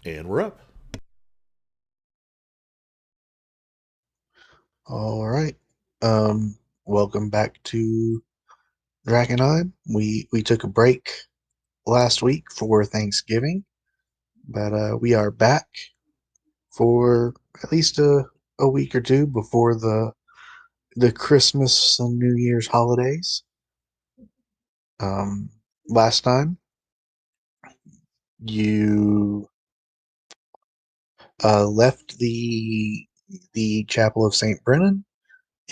And we're up. All right. Welcome back to Drakkenheim. We took a break last week for Thanksgiving, but we are back for at least a week or two before the Christmas and New Year's holidays. Um, Last time you left the Chapel of Saint Brennan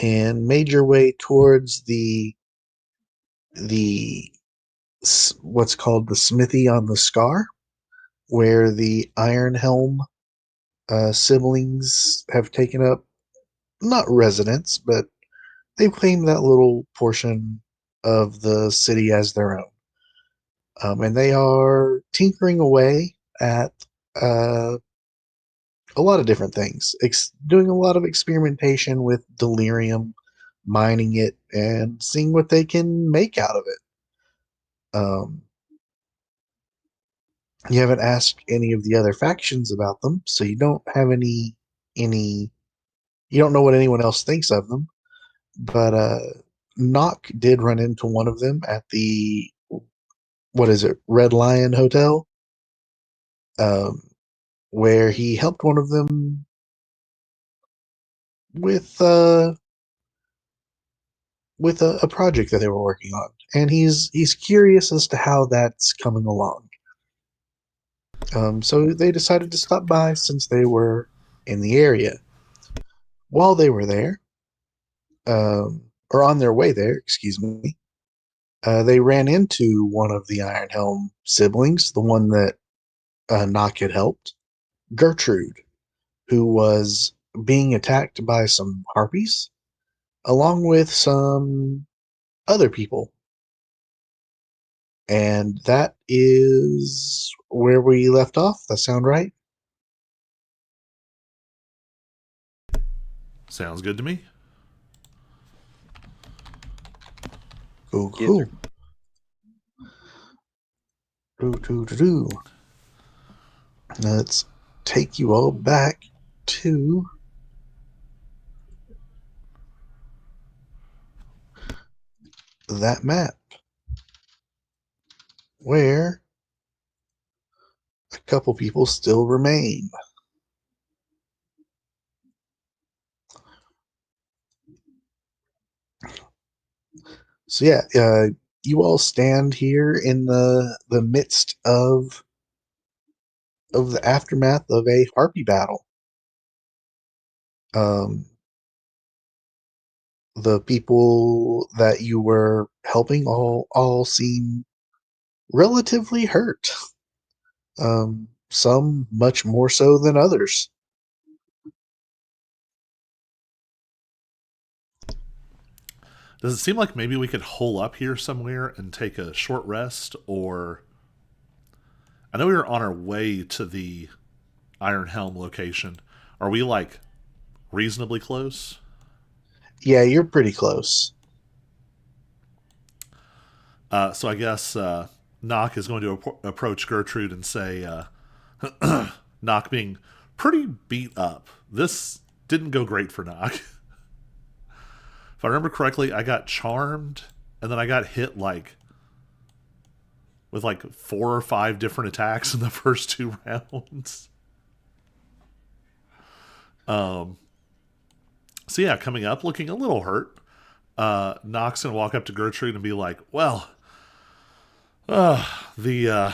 and made your way towards the what's called the Smithy on the Scar, where the Iron Helm siblings have taken up not residence, but they've claimed that little portion of the city as their own. And they are tinkering away at uh, a lot of different things, doing a lot of experimentation with delirium, mining it, and seeing what they can make out of it. Um, you haven't asked any of the other factions about them, so you don't have any you don't know what anyone else thinks of them. But Knock did run into one of them at the what is it, Red Lion Hotel, um, where he helped one of them with a project that they were working on, and he's curious as to how that's coming along. So they decided to stop by since they were in the area. While they were there, or on their way there, excuse me, they ran into one of the Iron Helm siblings, the one that Nock had helped, Gertrude, who was being attacked by some harpies, along with some other people. And that is where we left off. That sound right? Sounds good to me. Cool, Yes, sir. cool. Do, do, do, do. Let's take you all back to that map where a couple people still remain. So yeah, you all stand here in the midst of the aftermath of a harpy battle. Um, the people that you were helping all seem relatively hurt. Some much more so than others. Does it seem like maybe we could hole up here somewhere and take a short rest? Or I know we were on our way to the Iron Helm location. Are we like reasonably close? Yeah, you're pretty close. So I guess Nock is going to approach Gertrude and say, Nock being pretty beat up. This didn't go great for Nock. If I remember correctly, I got charmed and then I got hit like with like 4 or 5 different attacks in the first 2 rounds. Um, so yeah, coming up looking a little hurt. Nock's gonna walk up to Gertrude and be like, "Well, uh, the uh,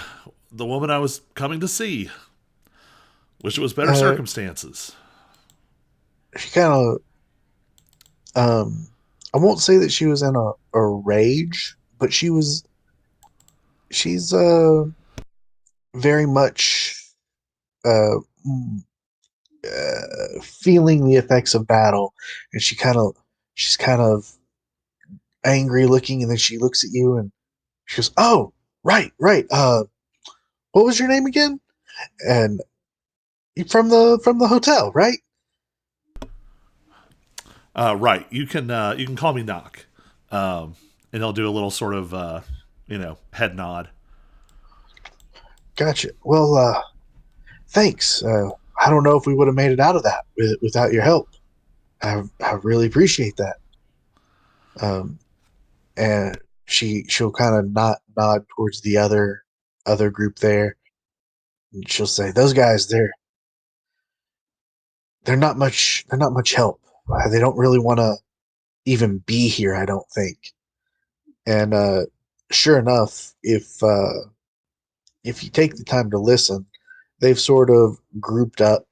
the woman I was coming to see. Wish it was better Uh, circumstances." she kind of I won't say that she was in a rage, but she's very much uh, mm, feeling the effects of battle, and she's kind of angry looking, and then she looks at you and she goes, "Oh, right, right. What was your name again?" And you from the hotel, right? Right, you can call me Nock, and he'll do a little sort of head nod. Gotcha. Well, Thanks. I don't know if we would have made it out of that without your help. I really appreciate that. Um, and she'll kind of nod towards the other group there, and she'll say, "Those guys, they're not much help. They don't really want to even be here. I don't think." And sure enough, if you take the time to listen, they've sort of grouped up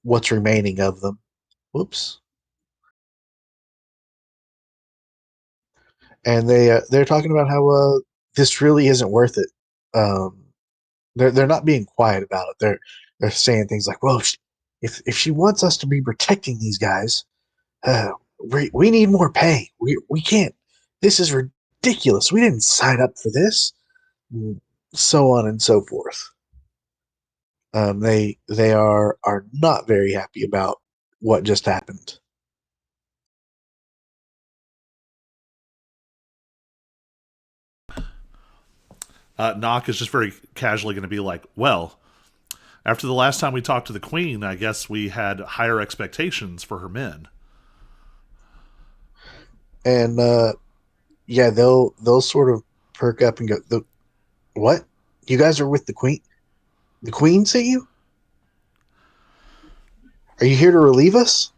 what's remaining of them. Whoops. And they're talking about how this really isn't worth it. Um, they're not being quiet about it. They're saying things like, "Well, if she wants us to be protecting these guys, we need more pay. We can't. This is ridiculous. We didn't sign up for this." So on and so forth. They are not very happy about what just happened. Nock is just very casually going to be like, well, after the last time we talked to the queen, I guess we had higher expectations for her men. And yeah, they'll sort of perk up and go, "What? You guys are with the queen? The queen sent you? Are you here to relieve us?"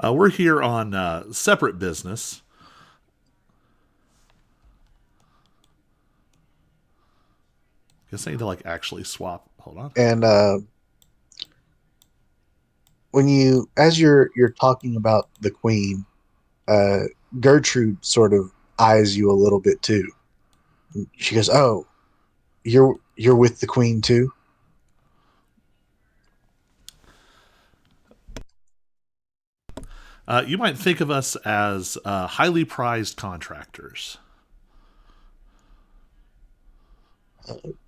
We're here on separate business. Guess I need to like actually swap. Hold on. And when as you're talking about the queen, uh, Gertrude sort of eyes you a little bit too. She goes, "Oh, you're with the queen too?" You might think of us as highly prized contractors.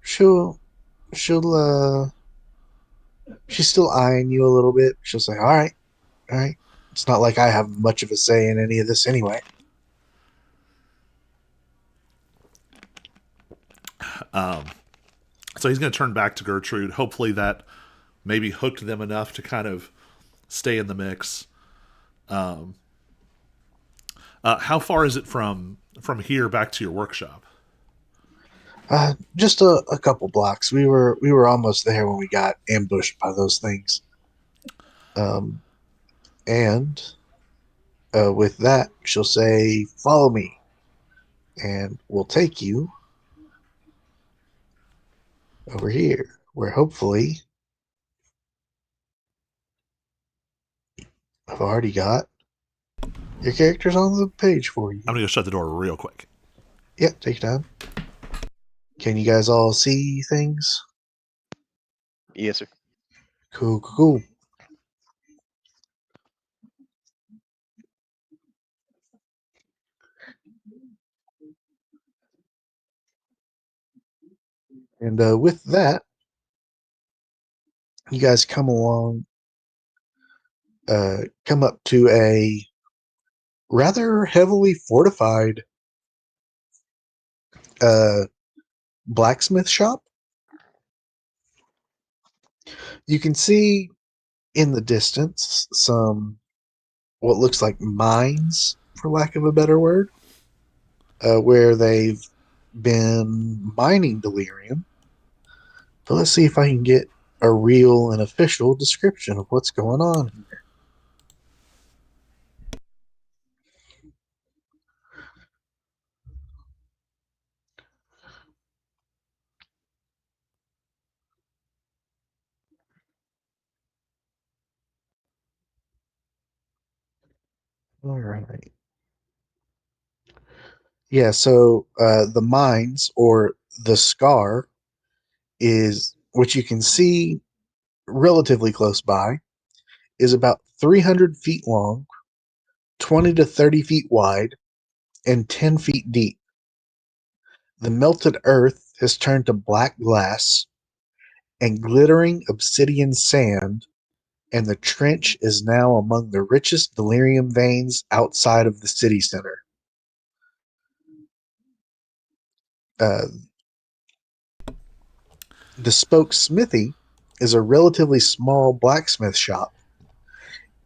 She'll she'll she's still eyeing you a little bit. She'll say, "All right, all right. It's not like I have much of a say in any of this anyway." So he's going to turn back to Gertrude. Hopefully that maybe hooked them enough to kind of stay in the mix. How far is it from here back to your workshop? Just a couple blocks. We were almost there when we got ambushed by those things. Um, and with that, she'll say, "Follow me," and we'll take you over here, where hopefully I've already got your characters on the page for I'm you. going to go shut the door real quick. Yep, take your time. Can you guys all see things? Yes, sir. Cool, cool, cool. And with that, you guys come up to a rather heavily fortified uh, blacksmith shop. You can see in the distance some what looks like mines, for lack of a better word, where they've been mining delirium. So let's see if I can get a real and official description of what's going on here. All right. Yeah, so the mines or the scar is what you can see relatively close by is about 300 feet long, 20 to 30 feet wide, and 10 feet deep. The melted earth has turned to black glass and glittering obsidian sand, and the trench is now among the richest delirium veins outside of the city center. Uh, the spoke smithy is a relatively small blacksmith shop.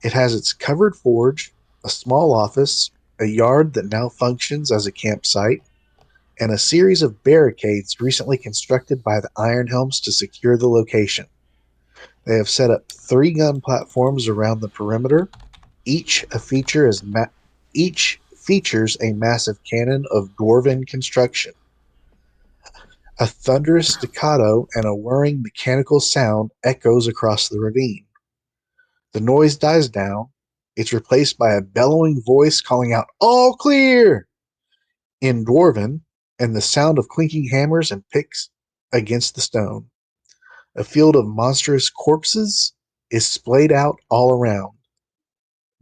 It has its covered forge, a small office, a yard that now functions as a campsite, and a series of barricades recently constructed by the Iron Helms to secure the location. They have set up 3 gun platforms around the perimeter. Each a feature is each features a massive cannon of dwarven construction. A thunderous staccato and a whirring mechanical sound echoes across the ravine. The noise dies down. It's replaced by a bellowing voice calling out, "All clear!" in Dwarven, and the sound of clinking hammers and picks against the stone. A field of monstrous corpses is splayed out all around.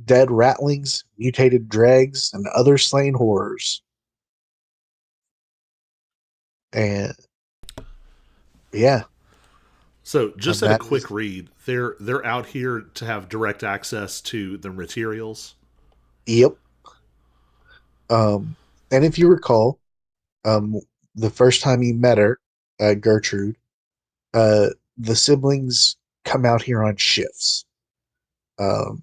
Dead rattlings, mutated dregs, and other slain horrors. And yeah, So, just at a that quick is, read, they're out here to have direct access to the materials. yep. And if you recall, um, the first time you met her, Gertrude, uh, the siblings come out here on shifts. Um,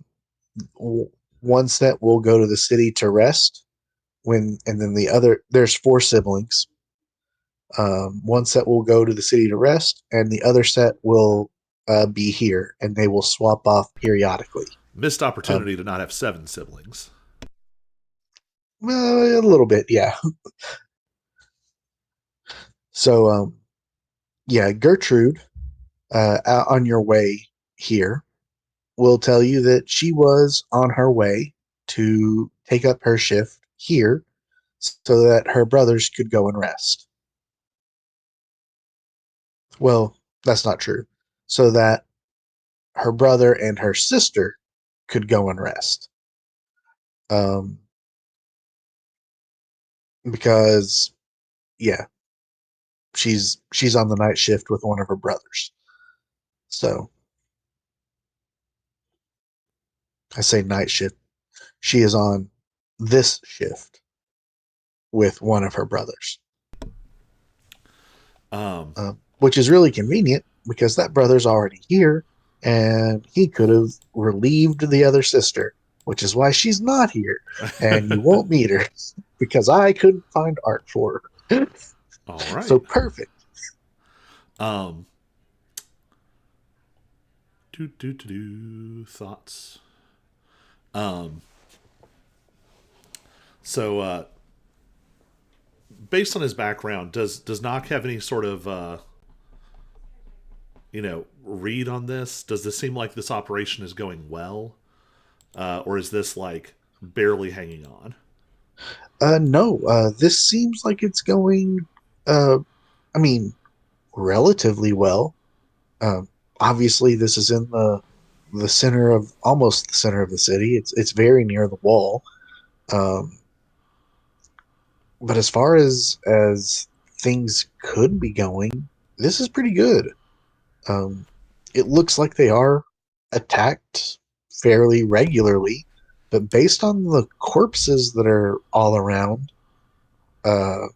one set will go to the city to rest, and then there's 4 siblings. One set will go to the city to rest, and the other set will be here, and they will swap off periodically. Missed Um, opportunity to not have 7 siblings. well, a little bit, yeah. So, yeah, Gertrude, out on your way here, will tell you that she was on her way to take up her shift here so that her brothers could go and rest. Well, that's not true. So that her brother and her sister could go and rest. Um, because yeah, she's on the night shift with one of her brothers. So I say night shift. She is on this shift with one of her brothers, Um, which is really convenient because that brother's already here and he could have relieved the other sister, which is why she's not here. And you won't meet her because I couldn't find art for her. all So right. perfect. Um, thoughts. Um, so, based on his background, does Nock have any sort of read on this? Does this seem like this operation is going well, or is this like barely hanging on? No, this seems like it's going, uh, I mean, relatively well. Um, Obviously, this is in the center of almost the center of the city. It's very near the wall. Um, but as far as things could be going, this is pretty good. Um, it looks like they are attacked fairly regularly, but based on the corpses that are all around, uh,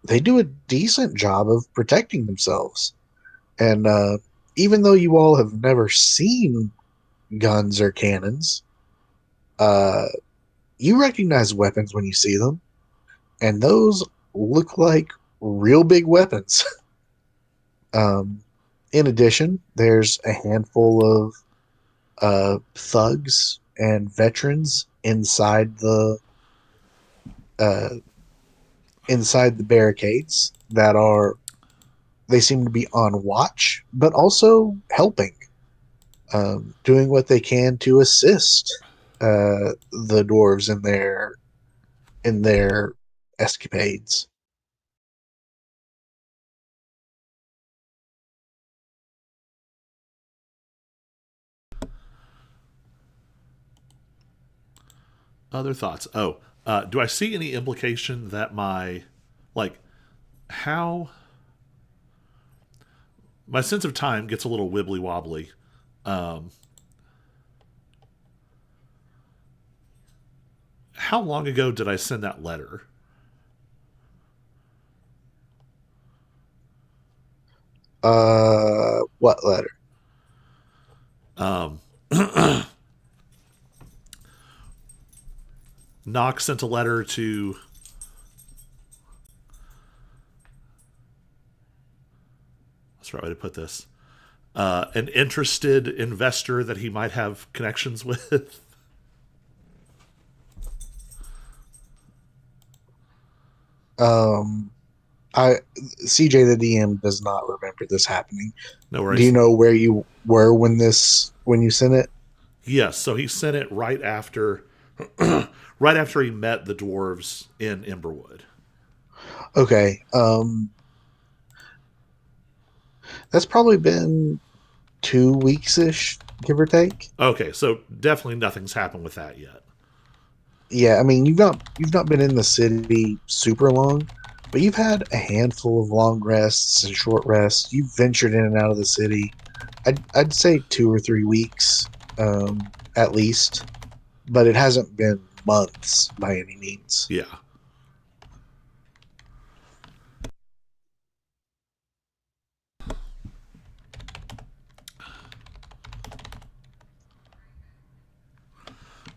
they do a decent job of protecting themselves. And even though you all have never seen guns or cannons, uh, you recognize weapons when you see them, and those look like real big weapons. um, in addition, there's a handful of thugs and veterans uh, inside the barricades that are they seem to be on watch, but also helping, doing what they can to assist the dwarves in their escapades. Other thoughts? Oh, do I see any implication that like, how my sense of time gets a little wibbly wobbly? Um, how long ago did I send that letter? What letter? Um, Knock sent a letter to. What's the right way to put this? An interested investor that he might have connections with. Um, I CJ the DM does not remember this happening. No Do you worries. know where you were when you sent it? Yes, so he sent it right after, right after he met the dwarves in Emberwood. Okay. That's probably been 2 weeks ish, give or take. Okay, so definitely nothing's happened with that yet. Yeah, I mean you've not been in the city super long, but you've had a handful of long rests and short rests. You've ventured in and out of the city. I'd say 2 or 3 weeks, at least, but it hasn't been months by any means. Yeah.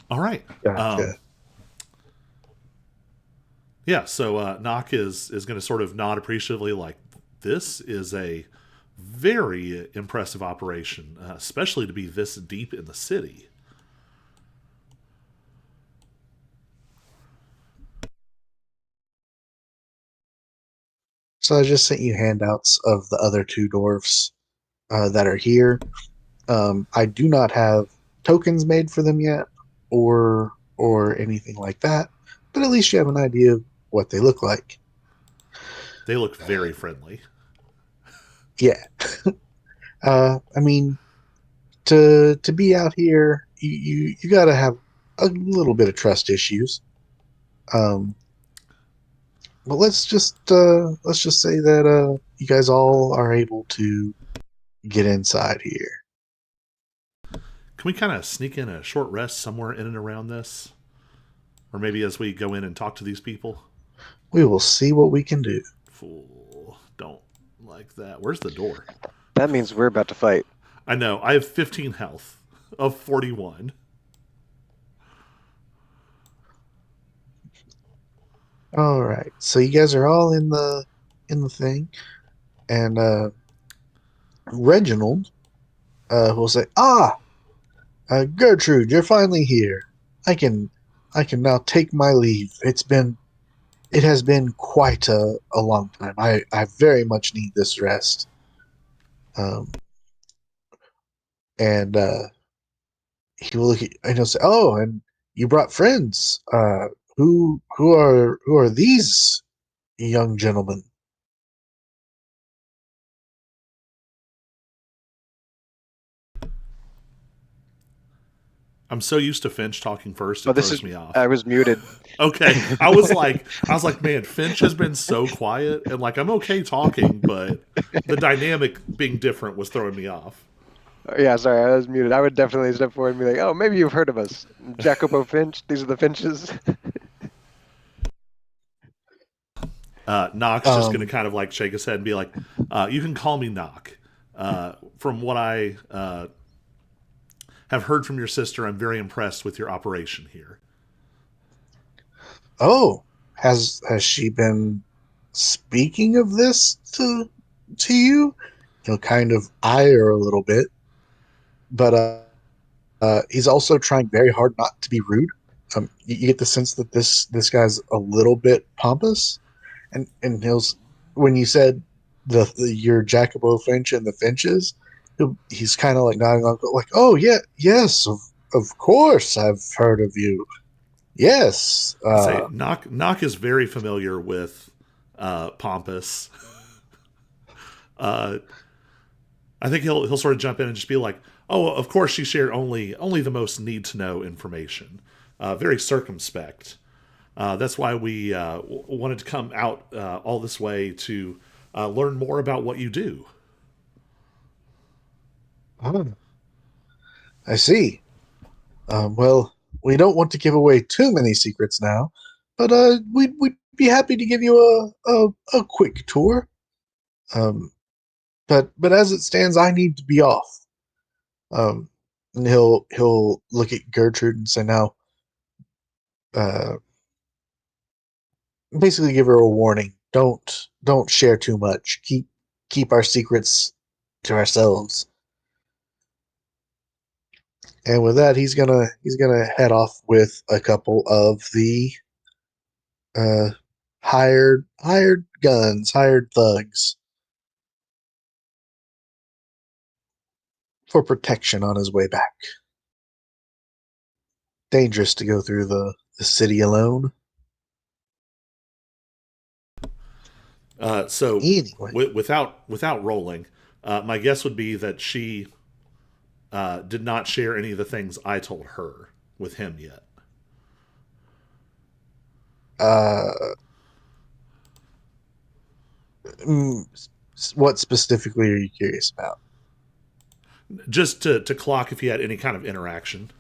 All right. Um, Gotcha. yeah, so Nock is going to sort of nod appreciatively, like, this is a very impressive operation, especially to be this deep in the city. So I just sent you handouts of the other two dwarfs that are here. I do not have tokens made for them yet, or anything like that, but at least you have an idea of what they look like. They look very friendly. Yeah, I mean, to be out here, you got to have a little bit of trust issues. Um, but let's just say that you guys all are able to get inside here. Can we kind of sneak in a short rest somewhere in and around this? Or maybe as we go in and talk to these people? We will see what we can do. Fool. Don't like that. Where's the door? That means we're about to fight. I know. I have 15 health of 41. All right, so you guys are all in the thing, and Reginald will say, "Ah, Gertrude, you're finally here. I can I can now take my leave. It has been quite a long time. I very much need this rest." Um, and he will look at, and he'll say, "Oh, and you brought friends. Who are these young gentlemen?" I'm so used to Finch talking first, Oh, it this is. throws me off. I was muted. Okay. I was like, man, Finch has been so quiet, and like, I'm okay talking, but the dynamic being different was throwing me off. Yeah, sorry, I was muted. I would definitely step forward and be like, "Oh, maybe you've heard of us, Jacopo Finch. These are the Finches." Knock's just going to Um, kind of like shake his head and be like, you can call me Knock. From what I have heard from your sister, I'm very impressed with your operation here. oh, has she been speaking of this to you? He'll kind of eye her a little bit, but he's also trying very hard not to be rude. You get the sense that this guy's a little bit pompous, and when you said the your Jacobo Finch and the Finches, he's kind of like nodding along, like, "Oh yeah, yes, of course I've heard of you. Yes, I say Knock is very familiar with Pompous. Uh, I think he'll sort of jump in and just be like, "Oh, of course she shared only the most need to know information. Very circumspect. That's why we wanted to come out all this way to learn more about what you do." oh, I see. Well, we don't want to give away too many secrets now, but we'd be happy to give you a quick tour. Um, but as it stands, I need to be off. Um, and he'll look at Gertrude and say, "Now, uh, basically give her a warning. Don't share too much. Keep our secrets to ourselves." And with that, he's gonna head off with a couple of the uh, hired guns, hired thugs for protection on his way back. Dangerous to go through the city alone. So Anyway, without rolling, my guess would be that she did not share any of the things I told her with him yet. uh, mm, what specifically are you curious about? Just to clock if he had any kind of interaction.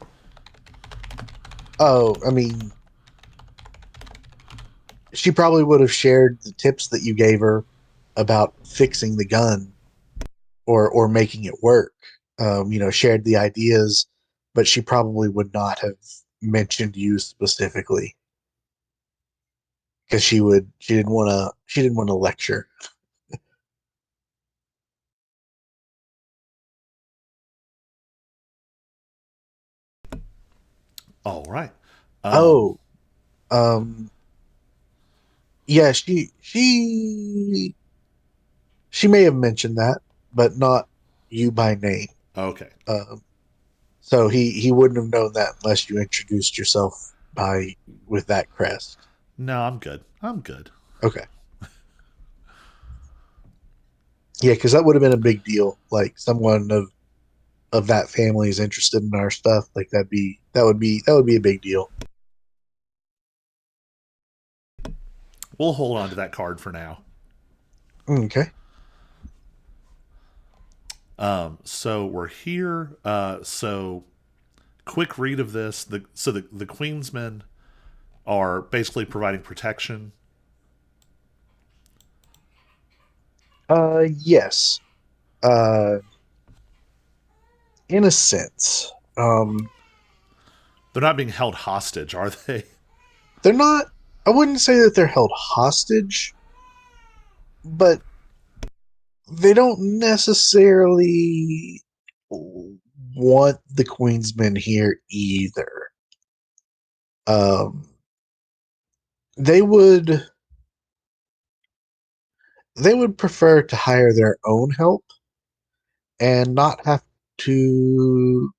Oh, I mean, she probably would have shared the tips that you gave her about fixing the gun or making it work. Shared the ideas, but she probably would not have mentioned you specifically because she didn't want to lecture. All right. Um, Oh, um, yeah, she may have mentioned that, but not you by name. okay. Um, so he wouldn't have known that unless you introduced yourself by with that crest. No, I'm good. I'm good. Okay. Yeah, because that would have been a big deal. Like someone of that family is interested in our stuff. Like that would be a big deal. We'll hold on to that card for now. Okay. So we're here. So quick read of this. The Queensmen are basically providing protection. Yes. Uh, in a sense. They're not being held hostage, are they? They're not. I wouldn't say that they're held hostage, but they don't necessarily want the Queensmen here either. Um, they would they would prefer to hire their own help and not have to.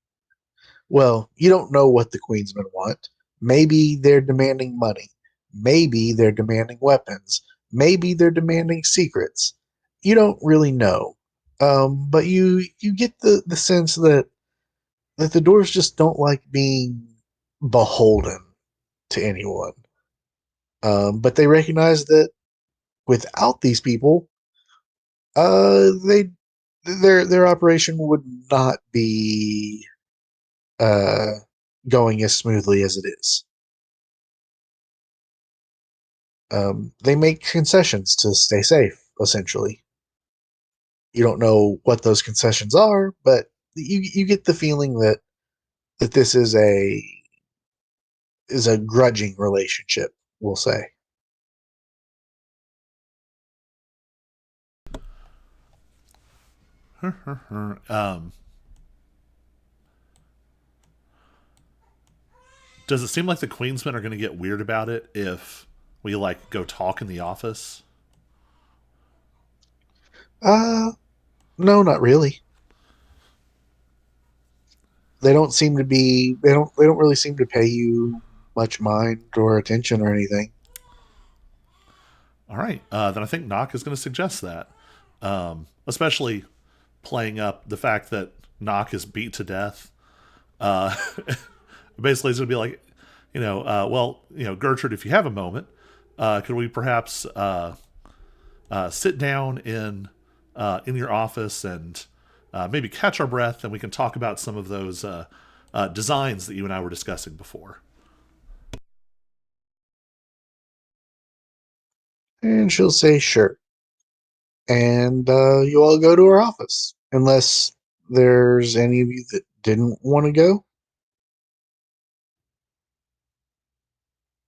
Well, you don't know what the Queensmen want. Maybe they're demanding money. Maybe they're demanding weapons. Maybe they're demanding secrets. You don't really know. But you get the sense that the dwarves just don't like being beholden to anyone. But they recognize that without these people, they their operation would not be uh, going as smoothly as it is. They make concessions to stay safe. Essentially, you don't know what those concessions are, but you get the feeling that this is a grudging relationship. We'll say. um, does it seem like the Queensmen are going to get weird about it if we like go talk in the office? Uh, no, not really. They don't seem to be. They don't really seem to pay you much mind or attention or anything. All right. Then I think Nock is going to suggest that, especially playing up the fact that Nock is beat to death. Uh, basically, it's going to be like, Gertrude, if you have a moment, could we perhaps sit down in your office and maybe catch our breath, and we can talk about some of those designs that you and I were discussing before. And she'll say, "Sure." and you all go to her office. Unless there's any of you that didn't want to go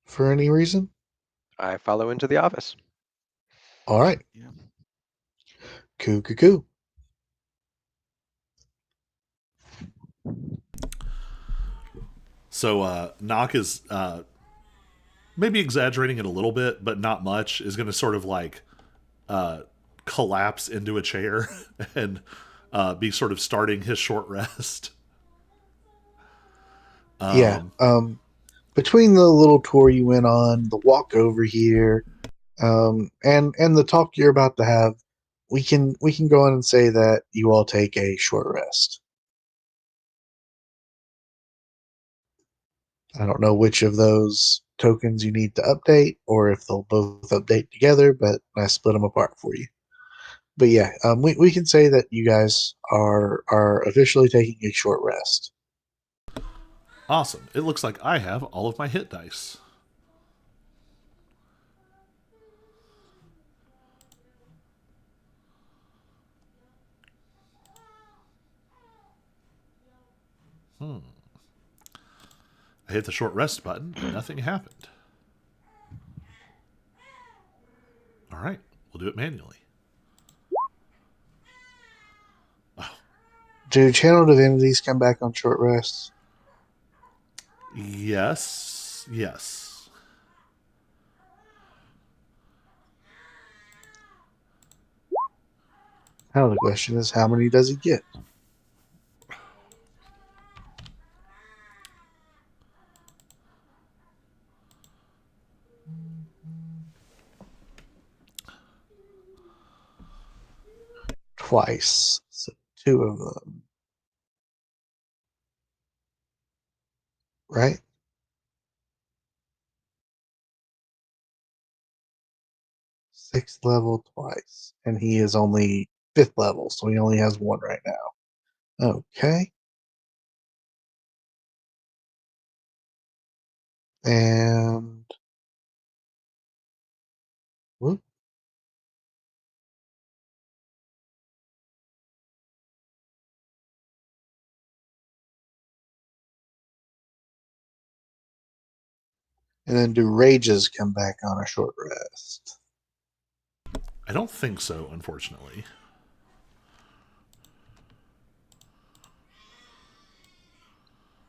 for any reason. I follow into the office. All right. Yeah. Cool. So Nock is maybe exaggerating it a little bit, but not much. Is going to sort of like collapse into a chair and be sort of starting his short rest. Yeah. Between the little tour you went on, the walk over here, and the talk you're about to have, we can go on and say that you all take a short rest. I don't know which of those tokens you need to update, or if they'll both update together, but I split them apart for you. But yeah, we can say that you guys are officially taking a short rest. Awesome. It looks like I have all of my hit dice. I hit the short rest button, but nothing happened. All right, we'll do it manually. Do channel divinities come back on short rests? Yes. Now the question is, how many does he get? Twice. So 2 of them. Right? 6th level twice. And he is only 5th level, so he only has 1 right now. Okay. And whoop. And then do rages come back on a short rest? I don't think so, unfortunately.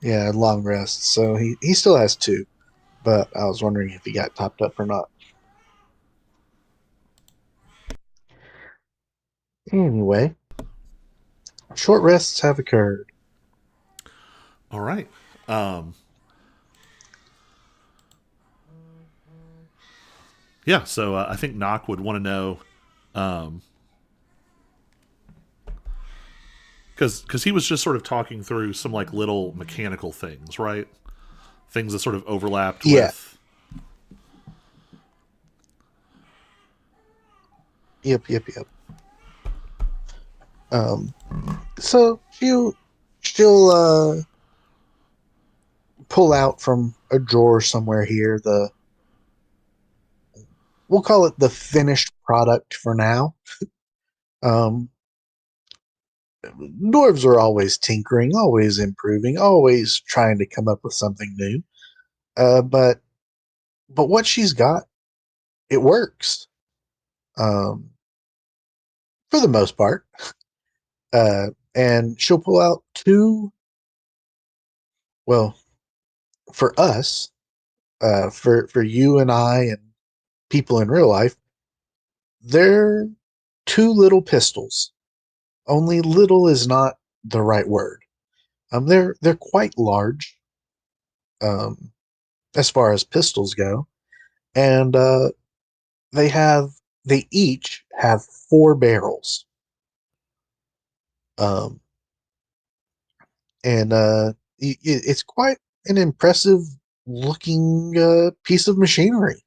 Yeah, long rest. So he still has 2, but I was wondering if he got topped up or not. Anyway, short rests have occurred. All right. Yeah, so I think Nock would want to know, because he was just sort of talking through some like little mechanical things, right? Things that sort of overlapped Yeah. with. Yep. So she'll pull out from a drawer somewhere here we'll call it the finished product for now. Um, Dwarves are always tinkering, always improving, always trying to come up with something new. But what she's got, it works. Um, for the most part. And she'll pull out 2. Well, for us, for you and I and people in real life, they're 2 little pistols. Only little is not the right word. They're quite large, um, as far as pistols go, and they each have 4 barrels. Um, and it's quite an impressive looking piece of machinery.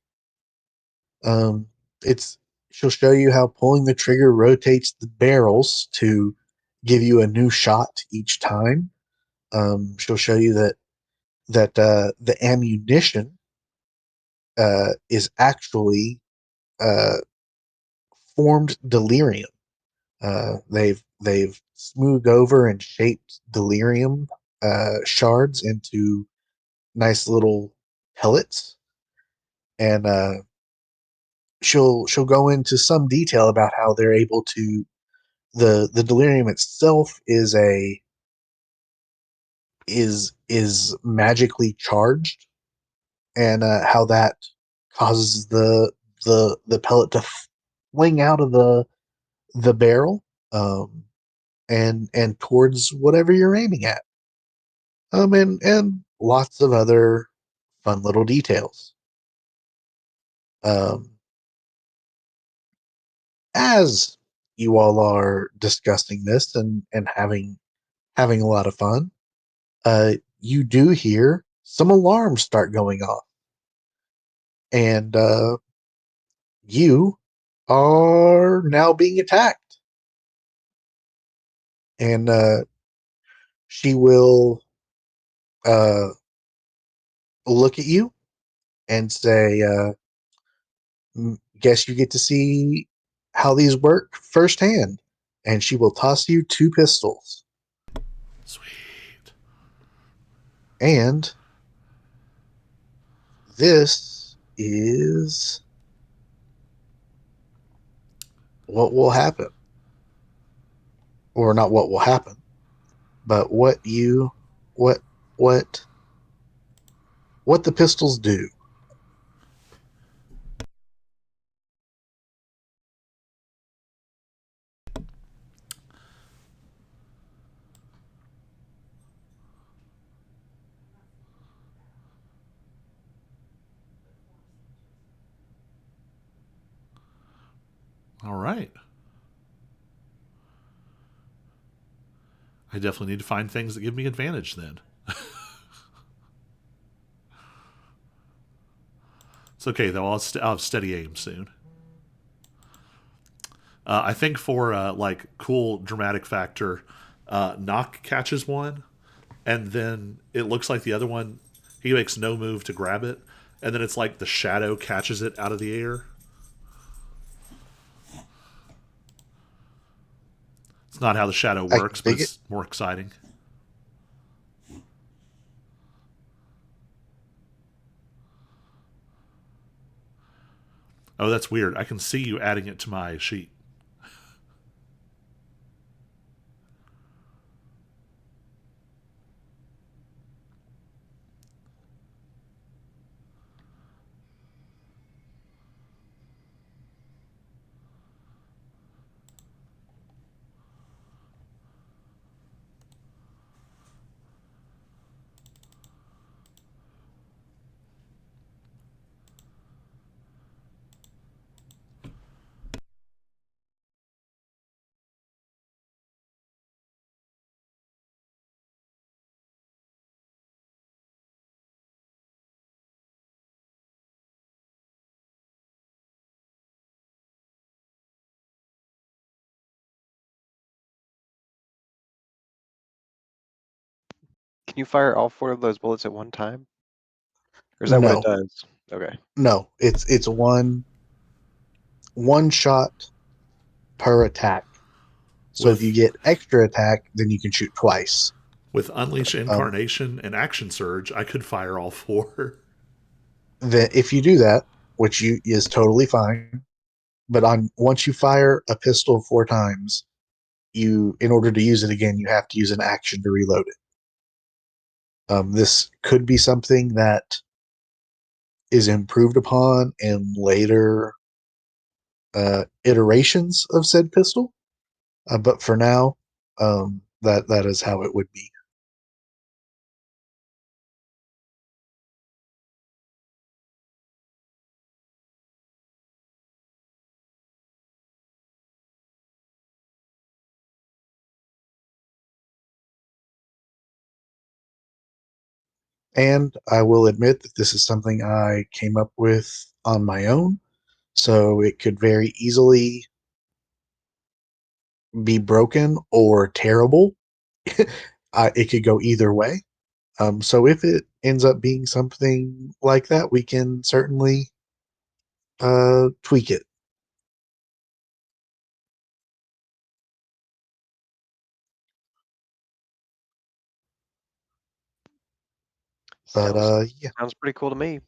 Um, it's She'll show you how pulling the trigger rotates the barrels to give you a new shot each time. She'll show you that the ammunition is actually uh, formed Delirium. They've smoothed over and shaped Delirium shards into nice little pellets, and she'll go into some detail about how they're able to. The Delirium itself is magically charged, and how that causes the pellet to fling out of the barrel, um, and towards whatever you're aiming at. And lots of other fun little details. Um, as you all are discussing this and having a lot of fun, you do hear some alarms start going off, and you are now being attacked. And she will uh, look at you and say, "Guess you get to see how these work firsthand." And she will toss you two pistols. Sweet. And this is what will happen. Or not what will happen, but what what what the pistols do. All right. I definitely need to find things that give me advantage then. It's okay though. I'll have steady aim soon. I think for like cool dramatic factor, Knock catches one, and then it looks like the other one. He makes no move to grab it, and then it's like the shadow catches it out of the air. It's not how the shadow I can works, but dig it. it's more exciting. Oh, that's weird. I can see you adding it to my sheet. Can you fire all 4 of those bullets at one time? Or is that what it No, does? Okay. no, it's one shot per attack. So if you With get extra attack, then you can shoot twice. with Unleash Um, Incarnation and Action Surge, I could fire all four. then if you do that, which you is totally fine, but on once you fire a pistol 4 times, you in order to use it again, you have to use an action to reload it. This could be something that is improved upon in later iterations of said pistol, but for now, that is how it would be. And I will admit that this is something I came up with on my own, so it could very easily be broken or terrible. It could go either way. So if it ends up being something like that, we can certainly tweak it. But yeah, Sounds pretty cool to me.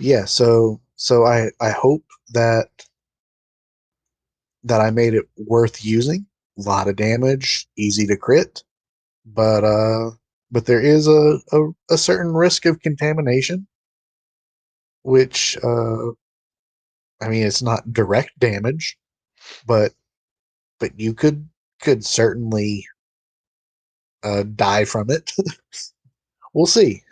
yeah. So I hope that I made it worth using. A lot of damage, easy to crit, but there is a certain risk of contamination, which I mean it's not direct damage, but you could certainly die from it. We'll see.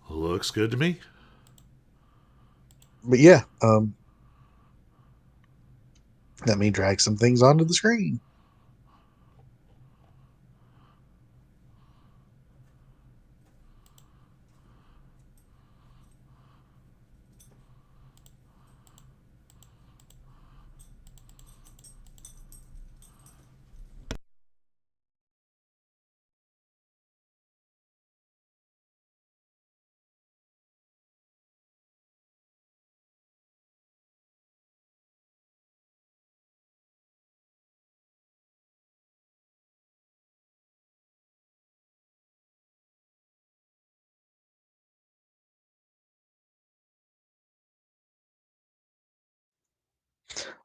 Looks good to me. But yeah, let me drag some things onto the screen.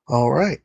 All right.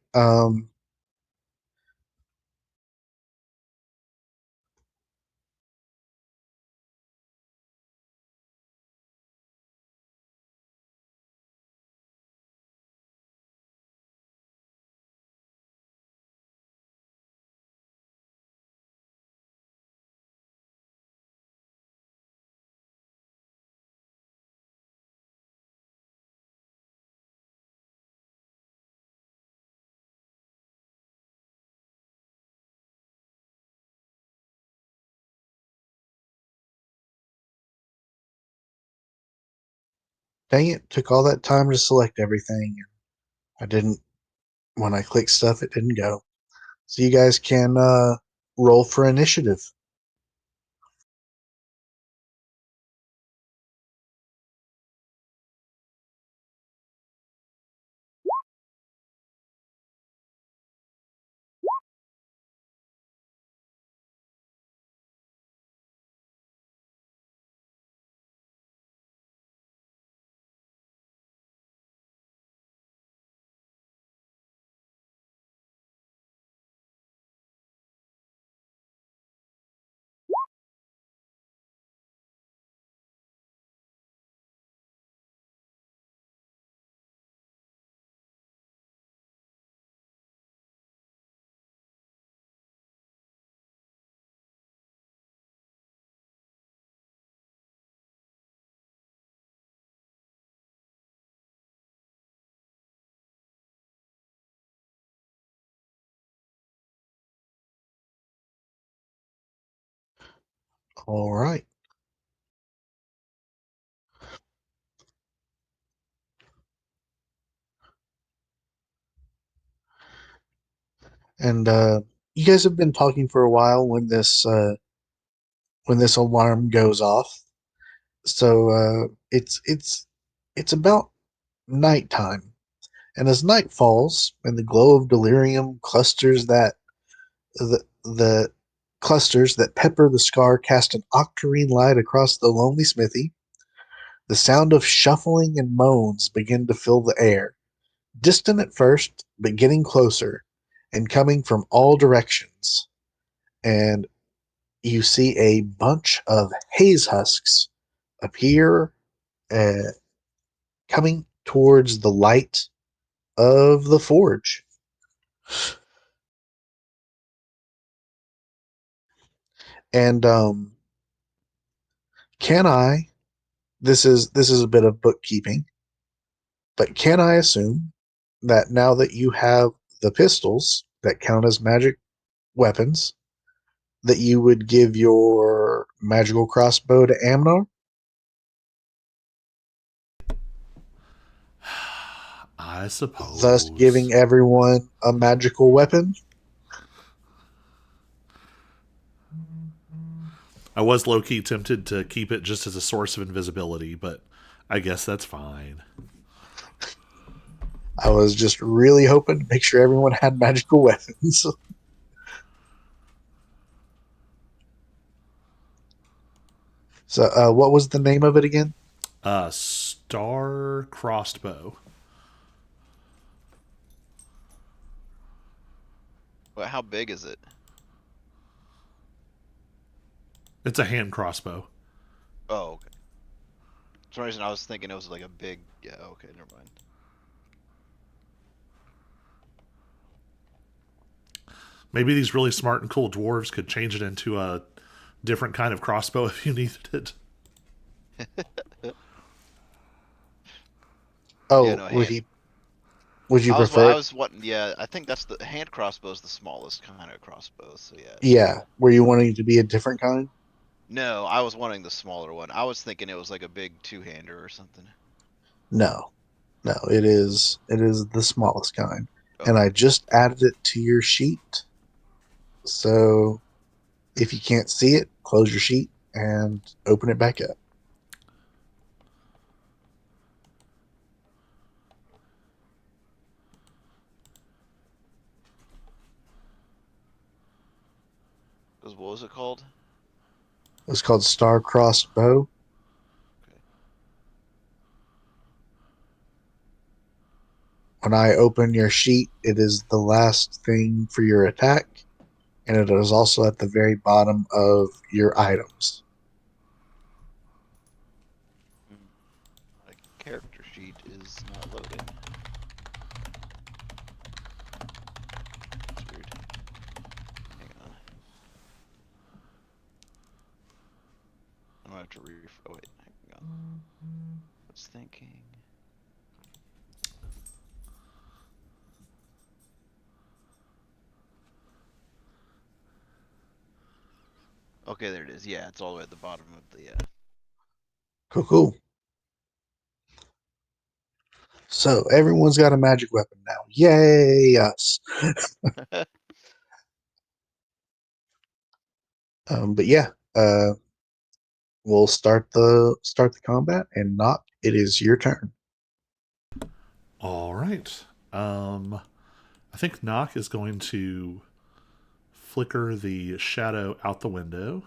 Dang it! Took all that time to select everything. I didn't. When I clicked stuff, it didn't go. So you guys can roll for initiative. All right. And you guys have been talking for a while when this alarm goes off. So it's about nighttime, and as night falls and the glow of delirium the clusters that pepper the scar cast an octarine light across the lonely smithy. The sound of shuffling and moans begin to fill the air, distant at first, but getting closer and coming from all directions. And you see a bunch of haze husks appear, uh, coming towards the light of the forge. And can I? This is a bit of bookkeeping, but can I assume that now that you have the pistols that count as magic weapons, that you would give your magical crossbow to Amnor, I thus suppose. giving everyone a magical weapon? I was low key tempted to keep it just as a source of invisibility, but I guess that's fine. I was just really hoping to make sure everyone had magical weapons. So, what was the name of it again? Star crossbow. Well, how big is it? It's a hand crossbow. Oh, okay. For some reason I was thinking it was like a big. Yeah. Okay. Never mind. Maybe these really smart and cool dwarves could change it into a different kind of crossbow if you needed it. Yeah. Oh, No would hand. he? Would you I prefer it? was wanting. Yeah. I think that's the hand crossbow is the smallest kind of crossbow. So yeah. Yeah. Were you wanting to be a different kind? No, I was wanting the smaller one. I was thinking it was like a big two-hander or something. No, no. It is. It is the smallest kind, and Okay. I just added it to your sheet. So if you can't see it, close your sheet and open it back up. Because what was it called? It's called Star-Crossed Bow. Okay. When I open your sheet, it is the last thing for your attack, and it is also at the very bottom of your items. My character sheet is not loading. That's weird. Hang on. I'm gonna have to Oh wait, hang on. I was thinking. Okay, there it is. Yeah, it's all the way at the bottom of the. Cool, cool. So everyone's got a magic weapon now. Yay, us. But yeah, uh, we'll start the combat. And Knock, it is your turn. All right. I think Nock is going to flicker the shadow out the window.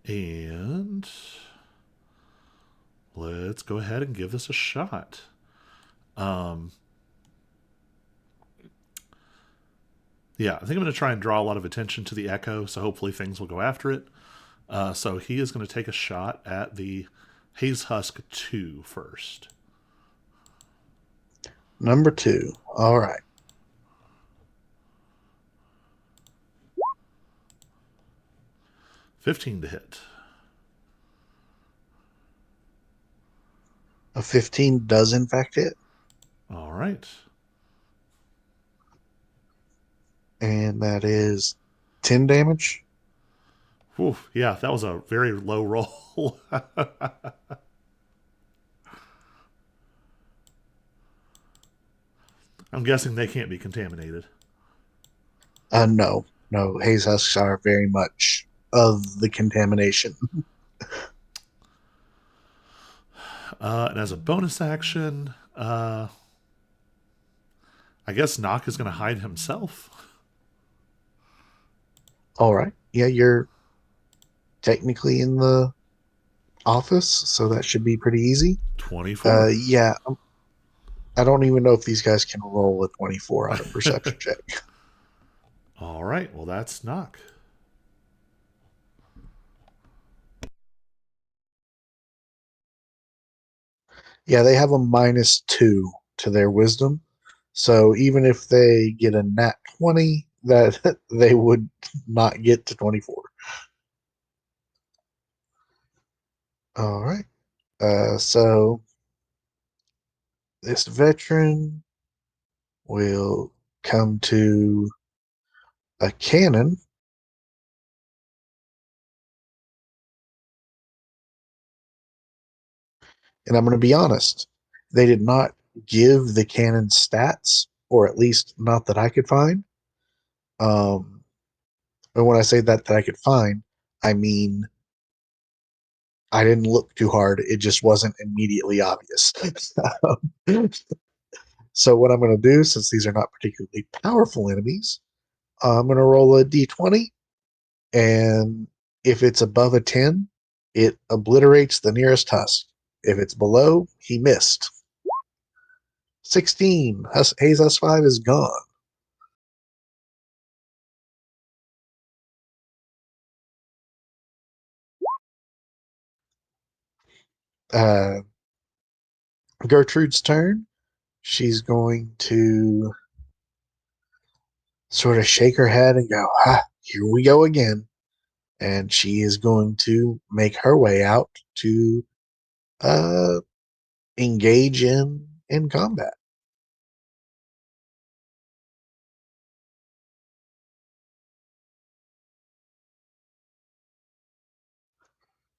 And let's go ahead and give this a shot. Yeah, I think I'm going to try and draw a lot of attention to the echo, so hopefully things will go after it. So he is going to take a shot at the Haze Husk 2 first. Number 2. All right. 15 to hit. A 15 does in fact hit. All right. And that is 10 damage. Whew, yeah, that was a very low roll. I'm guessing they can't be contaminated. No, no. Haze husks are very much of the contamination. And as a bonus action, I guess Nock is going to hide himself. All right. Yeah, you're technically in the office, so that should be pretty easy. 24. Yeah, I don't even know if these guys can roll a 24 on a perception check. All right, well, that's Nock. Yeah, they have a -2 to their wisdom. So even if they get a nat 20, that they would not get to 24. All right. So this veteran will come to a cannon. And I'm going to be honest, they did not give the cannon stats, or at least not that I could find. Um, and when I say that I could find, I mean I didn't look too hard. It just wasn't immediately obvious. So what I'm going to do, since these are not particularly powerful enemies, I'm going to roll a d20, and if it's above a 10, it obliterates the nearest husk. If it's below, he missed. 16. Haze Husk 5 is gone. Uh, Gertrude's turn. She's going to sort of shake her head and go, here we go again. And she is going to make her way out to uh, engage in combat.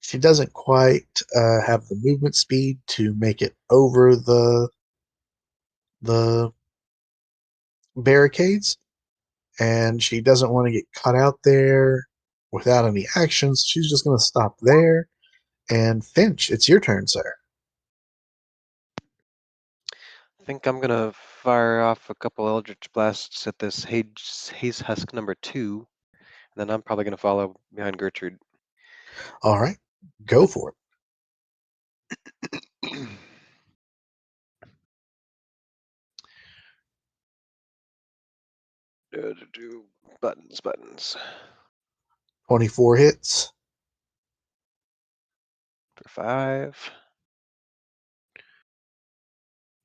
She doesn't quite have the movement speed to make it over the barricades, and she doesn't want to get caught out there without any actions. She's just going to stop there. And Finch, it's your turn, sir. I think I'm gonna fire off a couple Eldritch Blasts at this Haze Husk number 2, and then I'm probably gonna follow behind Gertrude. All right, go for it. Buttons 24 hits. for 5,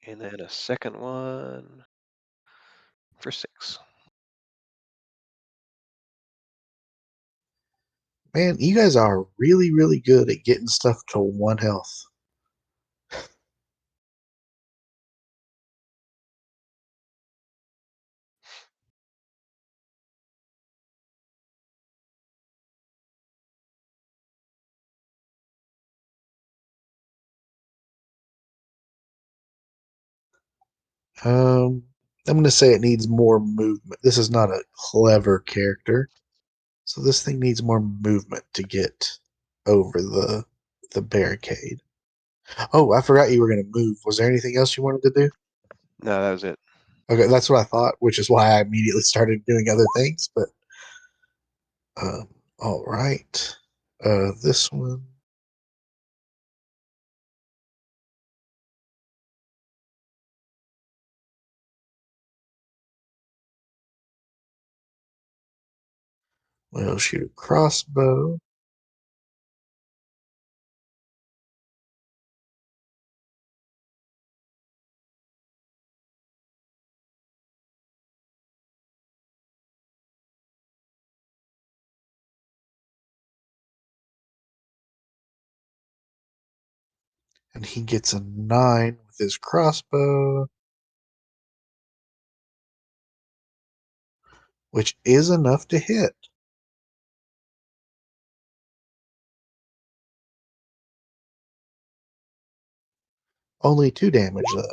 and then a second one for 6. Man, you guys are really, really good at getting stuff to 1 health. I'm going to say it needs more movement. This is not a clever character, so this thing needs more movement to get over the barricade. Oh, I forgot you were going to move. Was there anything else you wanted to do? No, that was it. Okay, that's what I thought, which is why I immediately started doing other things. But all right, this one. We'll shoot a crossbow. And he gets a 9 with his crossbow, which is enough to hit. Only 2 damage, though.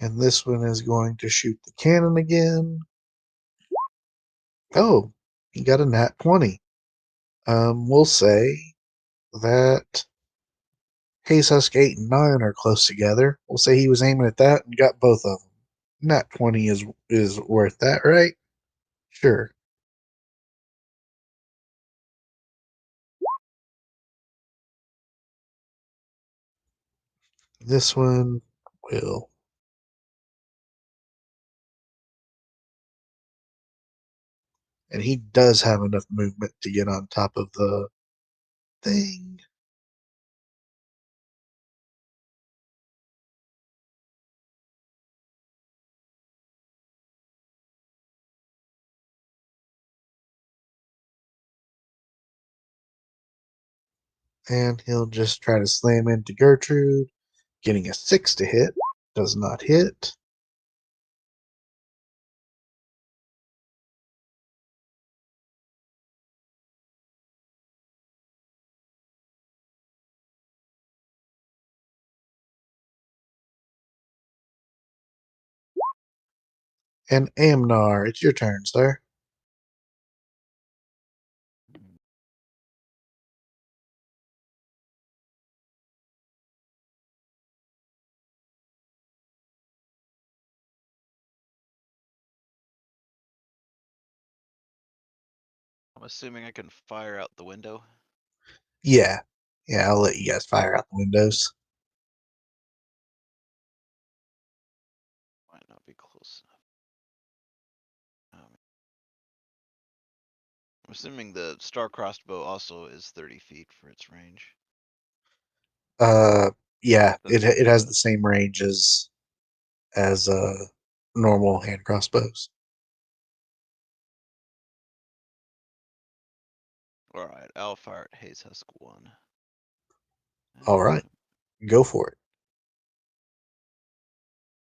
And this one is going to shoot the cannon again. Oh, he got a nat 20. We'll say that Haze Husk 8 and 9 are close together. We'll say he was aiming at that and got both of them. Nat 20 is worth that, right? Sure. This one will. And he does have enough movement to get on top of the thing. And he'll just try to slam into Gertrude. Getting a 6 to hit. Does not hit. And Amnar, it's your turn, sir. I'm assuming I can fire out the window. Yeah. Yeah, I'll let you guys fire out the windows. Might not be close enough. I'm assuming the star crossbow also is 30 feet for its range. Yeah, That's it has the same range as normal hand crossbows. Alright, I'll fire at Haze Husk 1. All right, go for it.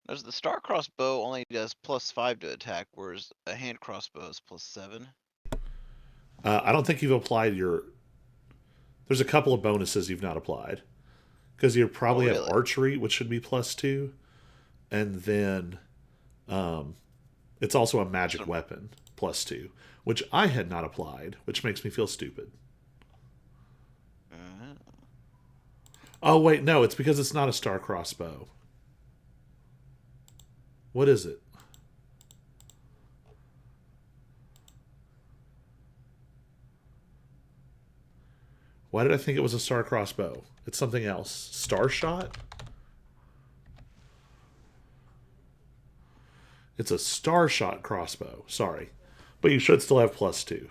Does the star crossbow only does +5 to attack, whereas a hand crossbow is +7? I don't think you've applied your. There's a couple of bonuses you've not applied because you probably have really? archery, which should be +2, and then it's also a magic So- weapon +2, which I had not applied, which makes me feel stupid. Oh wait, no, it's because it's not a star crossbow. What is it? Why did I think it was a star crossbow? It's something else. Star shot? It's a star shot crossbow. Sorry. But you should still have +2.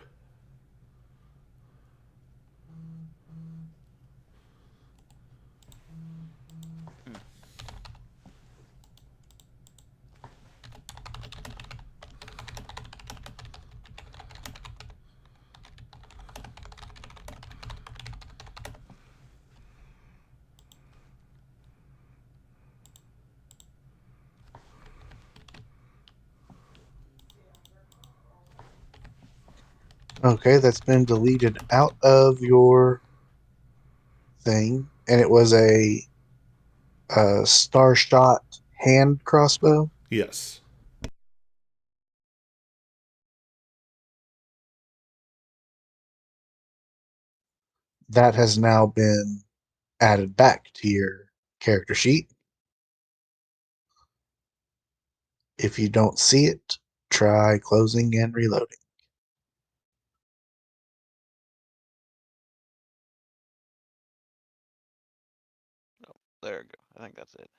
Okay, that's been deleted out of your thing, and it was a star shot hand crossbow. Yes. That has now been added back to your character sheet. If you don't see it, try closing and reloading. There we go. I think that's it.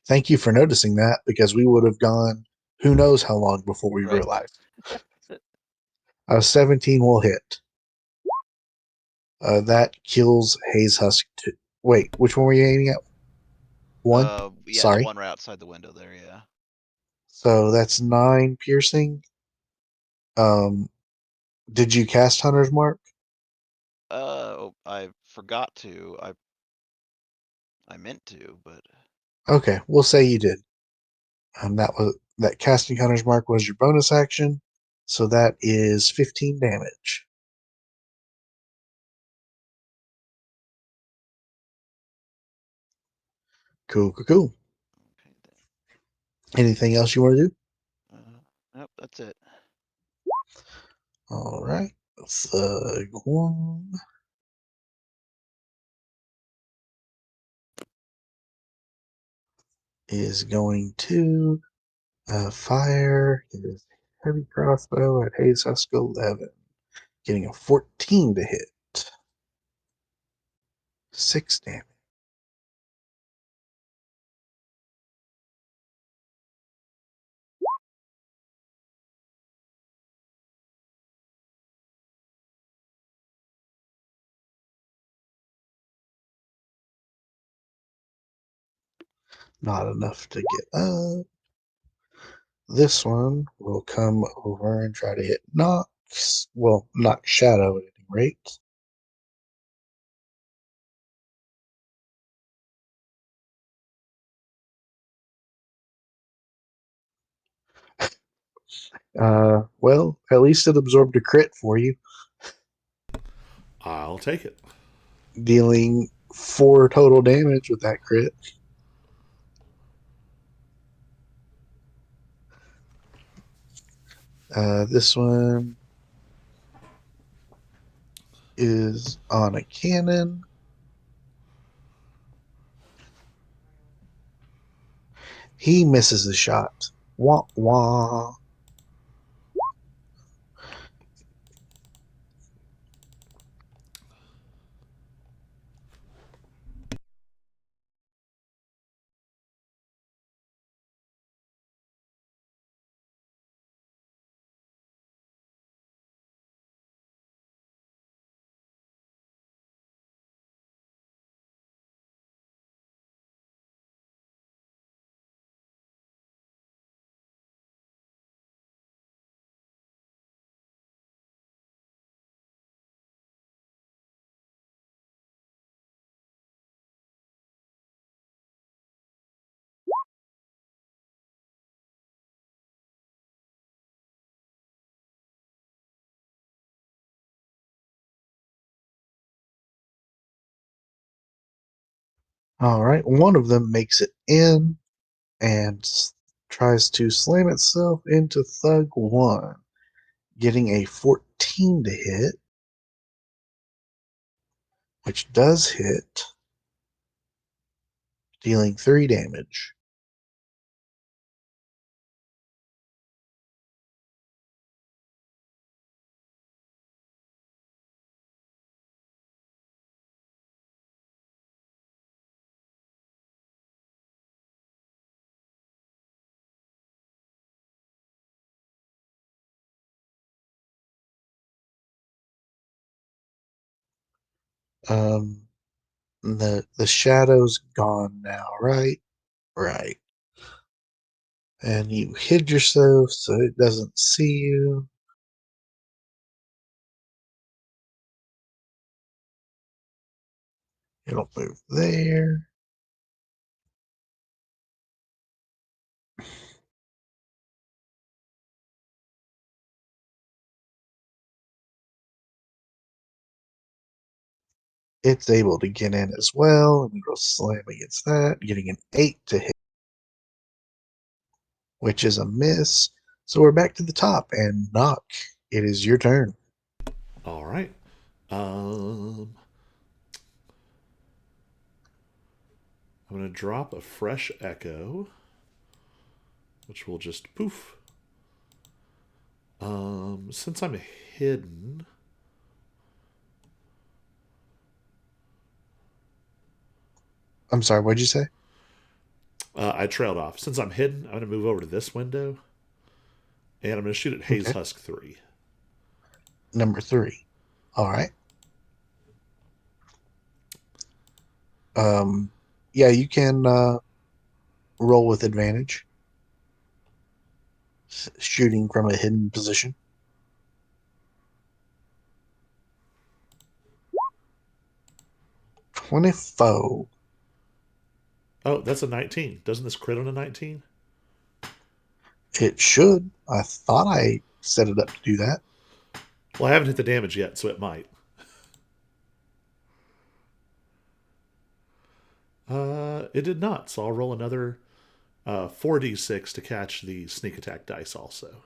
Thank you for noticing that, because we would have gone who knows how long before we Right. realized. 17 will hit. That kills Haze Husk 2. Wait, which one were you aiming at? One? Yeah, the Sorry. one right outside the window there, yeah. So that's 9 piercing. Did you cast Hunter's Mark? I forgot to. I meant to, but Okay, we'll say you did. That casting Hunter's Mark was your bonus action, so that is 15 damage. Cool, cool, cool. okay then. Anything else you want to do? Nope, that's it. All right. Thug one is going to fire his heavy crossbow at Haze Husk 11, getting a 14 to hit. 6 damage. Not enough to get up. This one will come over and try to hit Nox. Well, not Shadow at any rate. Well, at least it absorbed a crit for you, I'll take it. dealing 4 total damage with that crit. This one is on a cannon. He misses the shot. Wah wah. All right, one of them makes it in and tries to slam itself into Thug 1, getting a 14 to hit, which does hit, dealing 3 damage. Um, the shadow's gone now, right? Right. And you hid yourself so it doesn't see you. It'll move there. It's able to get in as well, and it'll slam against that, getting an 8 to hit, which is a miss. So we're back to the top, and Knock, it is your turn. All right. I'm going to drop a fresh echo, which will just poof. Since I'm hidden, I'm sorry, what'd you say? I trailed off. Since I'm hidden, I'm going to move over to this window, and I'm going to shoot at Haze Okay. Husk 3. Number 3. All right. Um, yeah, you can roll with advantage, shooting from a hidden position. 24. Oh, that's a 19. Doesn't this crit on a 19? It should. I thought I set it up to do that. Well, I haven't hit the damage yet, so it might. It did not, so I'll roll another 4d6 to catch the sneak attack dice also.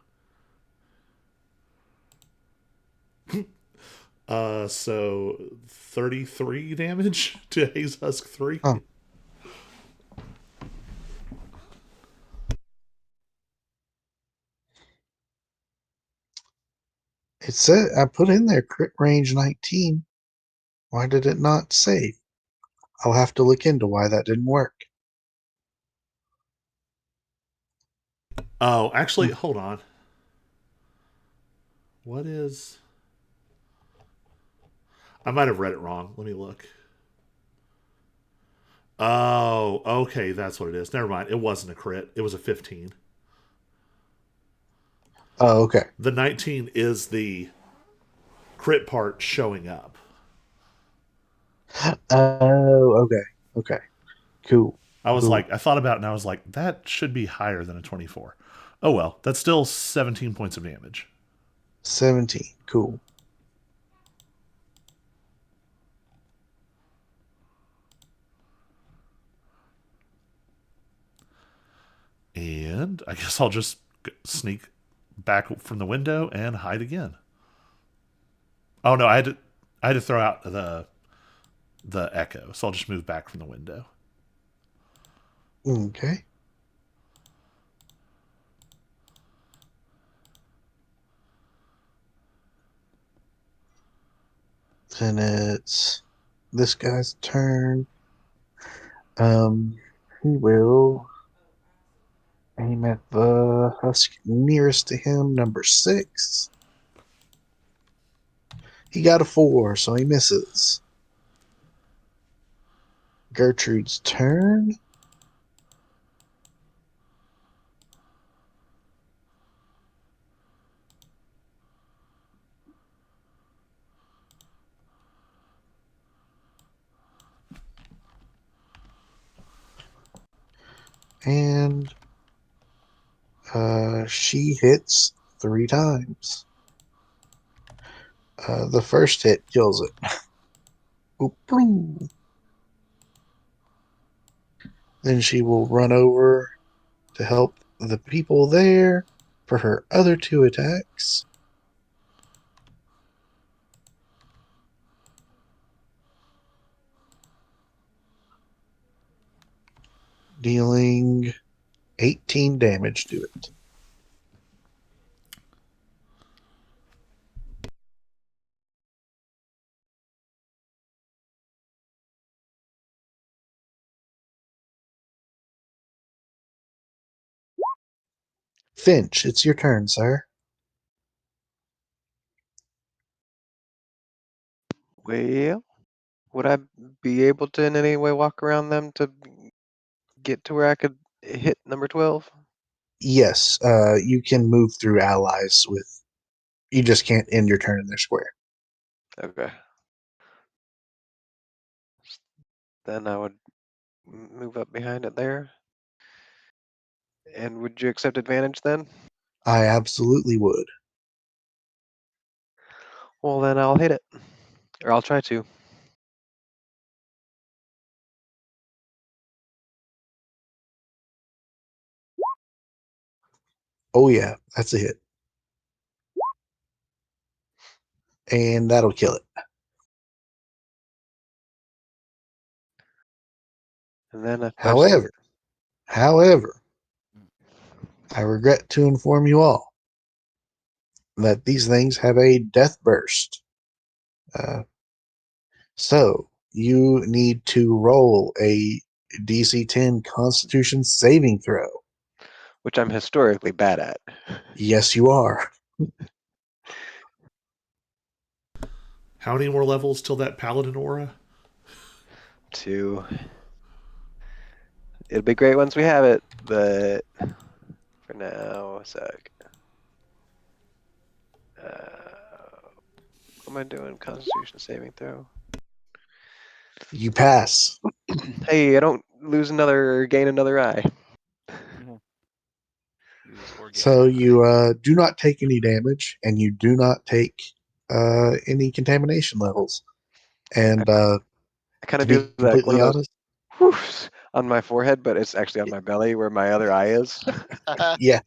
So 33 damage to Haze Husk 3. Oh. It said I put in there crit range 19. Why did it not save? I'll have to look into why that didn't work. Oh, actually, Hmm. hold on. What is. I might have read it wrong. Let me look. Oh, okay, that's what it is. Never mind. It wasn't a crit, it was a 15. Oh, okay. The 19 is the crit part showing up. Oh, okay. Okay. Cool. I was Cool. like, I thought about it and I was like, that should be higher than a 24. Oh well, that's still 17 points of damage. 17. Cool. And I guess I'll just sneak back from the window and hide again. Oh no, I had to throw out the echo, so I'll just move back from the window. Okay. Then it's this guy's turn. He will aim at the husk nearest to him, number 6. He got a 4, so he misses. Gertrude's turn. And she hits 3 times. The first hit kills it. Boop, boom. Then she will run over to help the people there for her other 2 attacks. Dealing 18 damage to it. Finch, it's your turn, sir. Well, would I be able to in any way walk around them to get to where I could hit number 12? Yes, you can move through allies with. You just can't end your turn in their square. Okay. Then I would move up behind it there. And would you accept advantage then? I absolutely would. Well, then I'll hit it. Or I'll try to. Oh yeah, that's a hit. And that'll kill it. And then a However, I regret to inform you all that these things have a death burst. So you need to roll a DC 10 Constitution saving throw. which I'm historically bad at. Yes, you are. How many more levels till that paladin aura? 2. It'll be great once we have it, but for now, a sec. What am I doing? Constitution saving throw. You pass. Hey, I don't lose another or gain another eye. Use or gain So an you eye. do not take any damage, and you do not take any contamination levels. And I kind to of be do like one completely of those honest, whoofs on my forehead, but it's actually on my belly where my other eye is. yeah.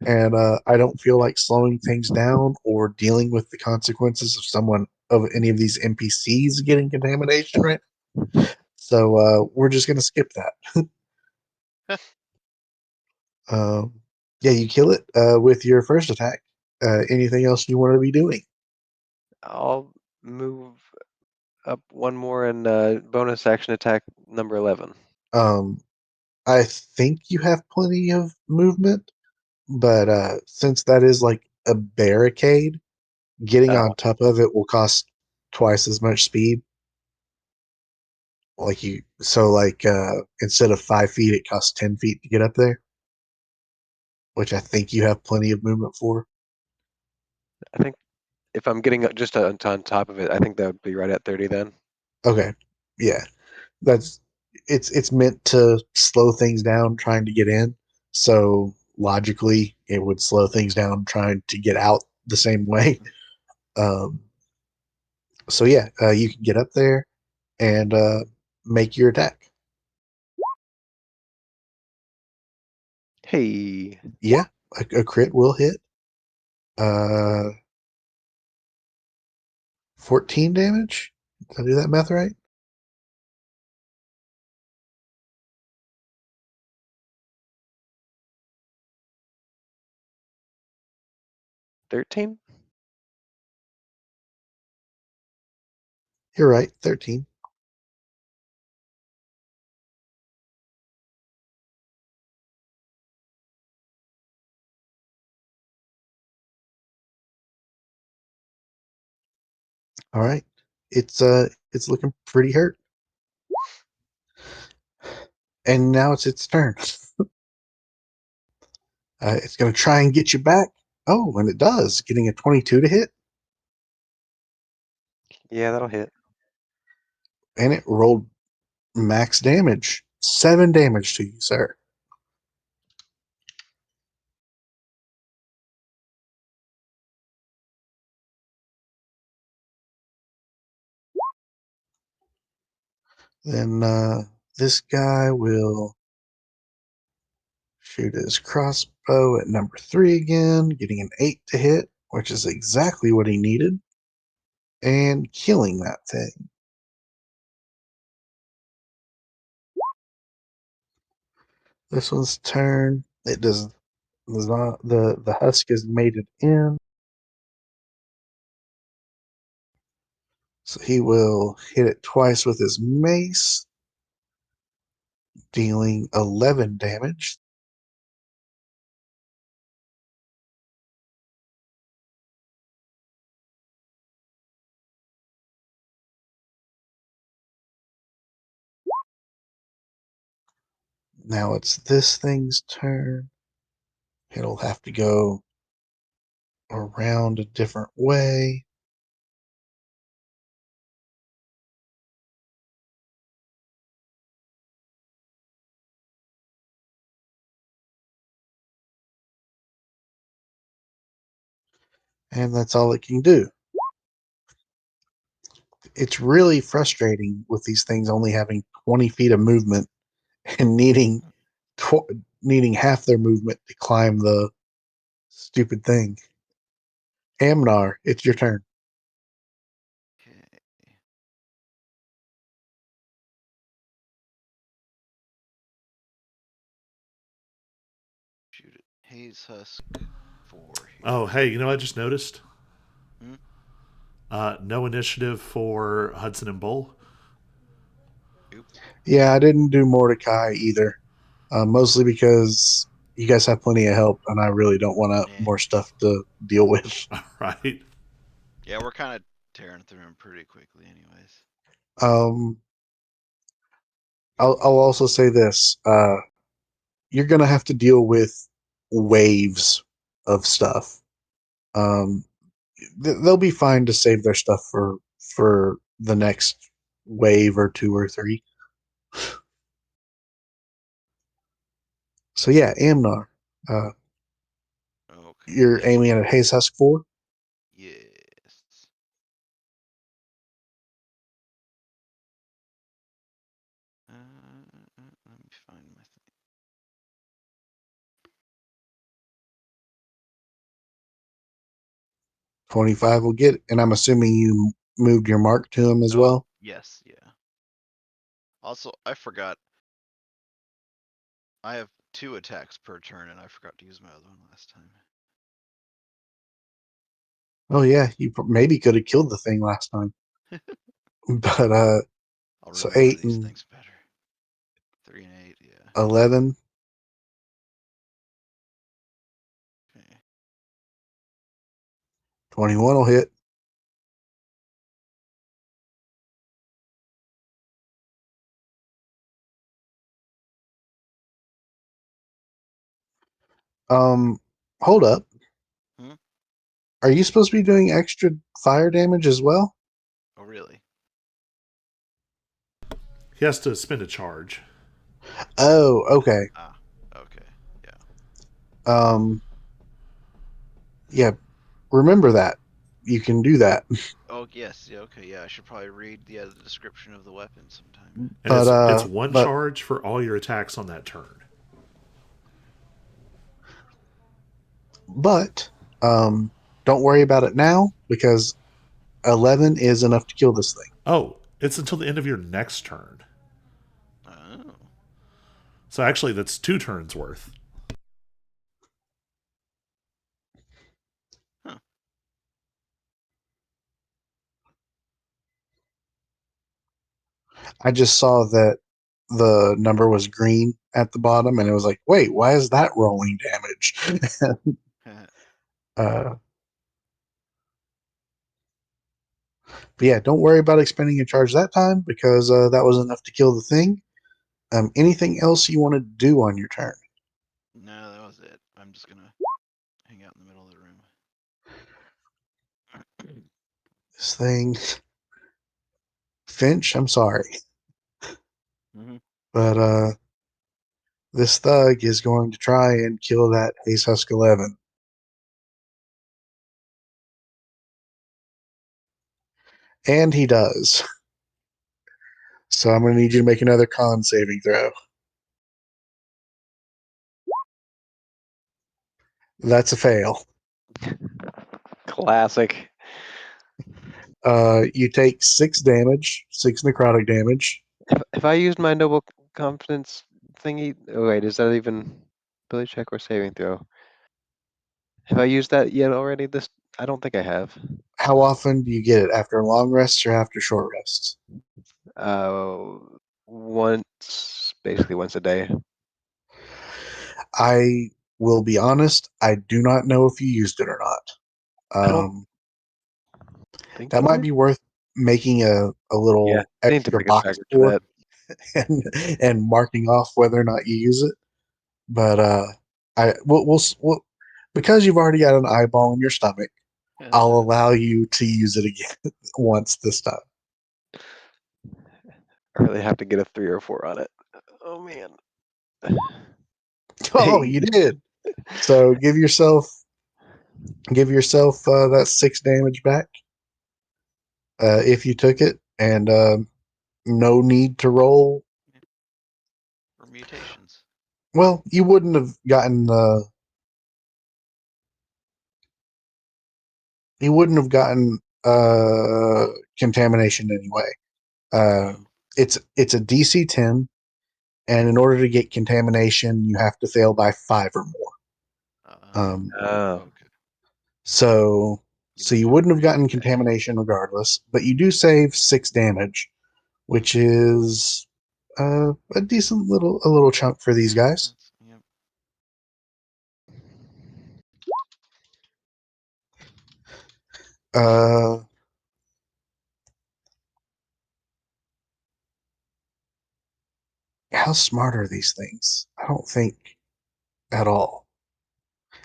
And I don't feel like slowing things down or dealing with the consequences of any of these NPCs getting contamination, right? So we're just gonna skip that. Yeah, you kill it with your first attack. Anything else you want to be doing? I'll move up one more and bonus action attack number 11. Um, I think you have plenty of movement, but since that is like a barricade, getting on top of it will cost twice as much speed. Instead of 5 feet, it costs 10 feet to get up there, which I think you have plenty of movement for. I think if I'm getting just on top of it, I think that would be right at 30 then. Okay, yeah, that's it's meant to slow things down trying to get in. So logically, it would slow things down trying to get out the same way. Um, so yeah, you can get up there and, make your attack. Hey, Yeah, a crit will hit. 14 damage. Did I do that math right? 13? You're right, 13. All right. It's looking pretty hurt. And now it's its turn. It's going to try and get you back. Oh, and it does, getting a 22 to hit, Yeah, that'll hit. and it rolled max damage. 7 damage to you, sir. Then this guy will shoot his crossbow at number 3 again, getting an 8 to hit, which is exactly what he needed, and killing that thing. This one's turn. It does not, the husk has made it in. So he will hit it twice with his mace, dealing 11 damage. Now it's this thing's turn. It'll have to go around a different way. And that's all it can do. It's really frustrating with these things only having 20 feet of movement and needing half their movement to climb the stupid thing. Amnar, it's your turn. Okay. Shoot it. Haze Husk 4 here. Oh, hey, you know what I just noticed? Hmm? No initiative for Hudson and Bull. Oop. Yeah, I didn't do Mordecai either, mostly because you guys have plenty of help, and I really don't want Yeah. more stuff to deal with. Right? Yeah, we're kind of tearing through him pretty quickly, anyways. Um, I'll also say this: you're gonna have to deal with waves of stuff. Um, they'll be fine to save their stuff for the next wave or 2 or 3. So yeah, Amnar, uh, Okay. you're aiming at Haze Husk 4. Yes. Let me find my thing. 25 will get it, and I'm assuming you moved your mark to him as Oh, well. yes, yeah. Also, I forgot. I have 2 attacks per turn, and I forgot to use my other one last time. Oh yeah, you maybe could have killed the thing last time, but I'll so remember 8 these and things better. 3 and 8, yeah. 11, Okay. 21 will hit. Um, hold up. Hmm? Are you supposed to be doing extra fire damage as well? Oh, really? He has to spend a charge. Oh, okay. Ah, okay. Yeah. Um, yeah. Remember that you can do that, Oh, yes. Yeah, okay. Yeah, I should probably read the description of the weapon sometime. And but it's one charge for all your attacks on that turn. But don't worry about it now because 11 is enough to kill this thing. Oh, it's until the end of your next turn. Oh. So actually, that's 2 turns worth. Huh. I just saw that the number was green at the bottom, and it was like, wait, why is that rolling damage? uh, but yeah, don't worry about expending your charge that time because that was enough to kill the thing. Anything else you want to do on your turn? No, that was it. I'm just gonna hang out in the middle of the room. This thing, Finch, I'm sorry, Mm-hmm. but this thug is going to try and kill that Ace Husk 11. And he does. So I'm going to need you to make another con saving throw. That's a fail. Classic. You take 6 damage, 6 necrotic damage. Have I used my noble confidence thingy? Oh wait, is that even ability check or saving throw? Have I used that yet already? This I don't think I have. How often do you get it? After long rests or after short rests? Uh, basically once a day. I will be honest, I do not know if you used it or not. I don't think That you might did. be worth making a Yeah, little I need to extra make a box tracker for for that. and marking off whether or not you use it. But we'll because you've already got an eyeball in your stomach, I'll allow you to use it again once this time. I really have to get a 3 or 4 on it. Oh man. Oh, Hey, you did. So give yourself that 6 damage back if you took it, and no need to roll. For mutations. Well, you wouldn't have gotten contamination anyway. Uh, Oh. it's a DC 10, and in order to get contamination, you have to fail by 5 or more. Um, oh, Okay. so You so don't you get a wouldn't have free gotten okay. contamination regardless, but you do save 6 damage, which is a decent little chunk for these Yeah, guys. that's yep. Uh, how smart are these things? I don't think at all.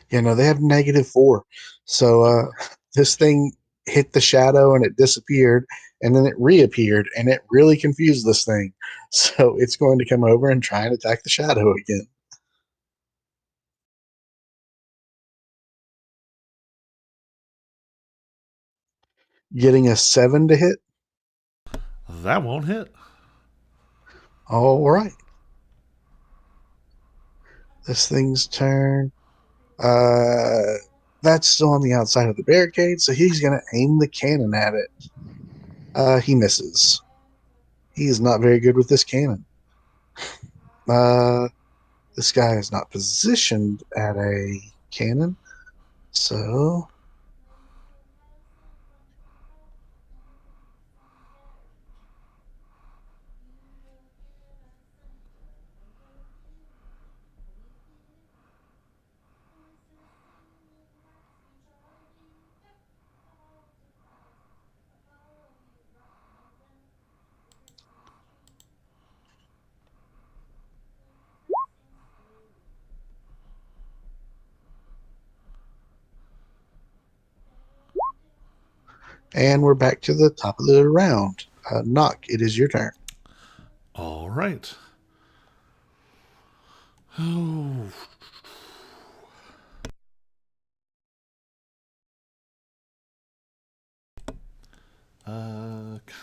You know, they have -4. So this thing hit the shadow and it disappeared, and then it reappeared, and it really confused this thing. So it's going to come over and try and attack the shadow again. Getting a 7 to hit. That won't hit. All right. This thing's turn. That's still on the outside of the barricade, so he's going to aim the cannon at it. He misses. He is not very good with this cannon. This guy is not positioned at a cannon, so and we're back to the top of the round. Knock, it is your turn. All right. Oh.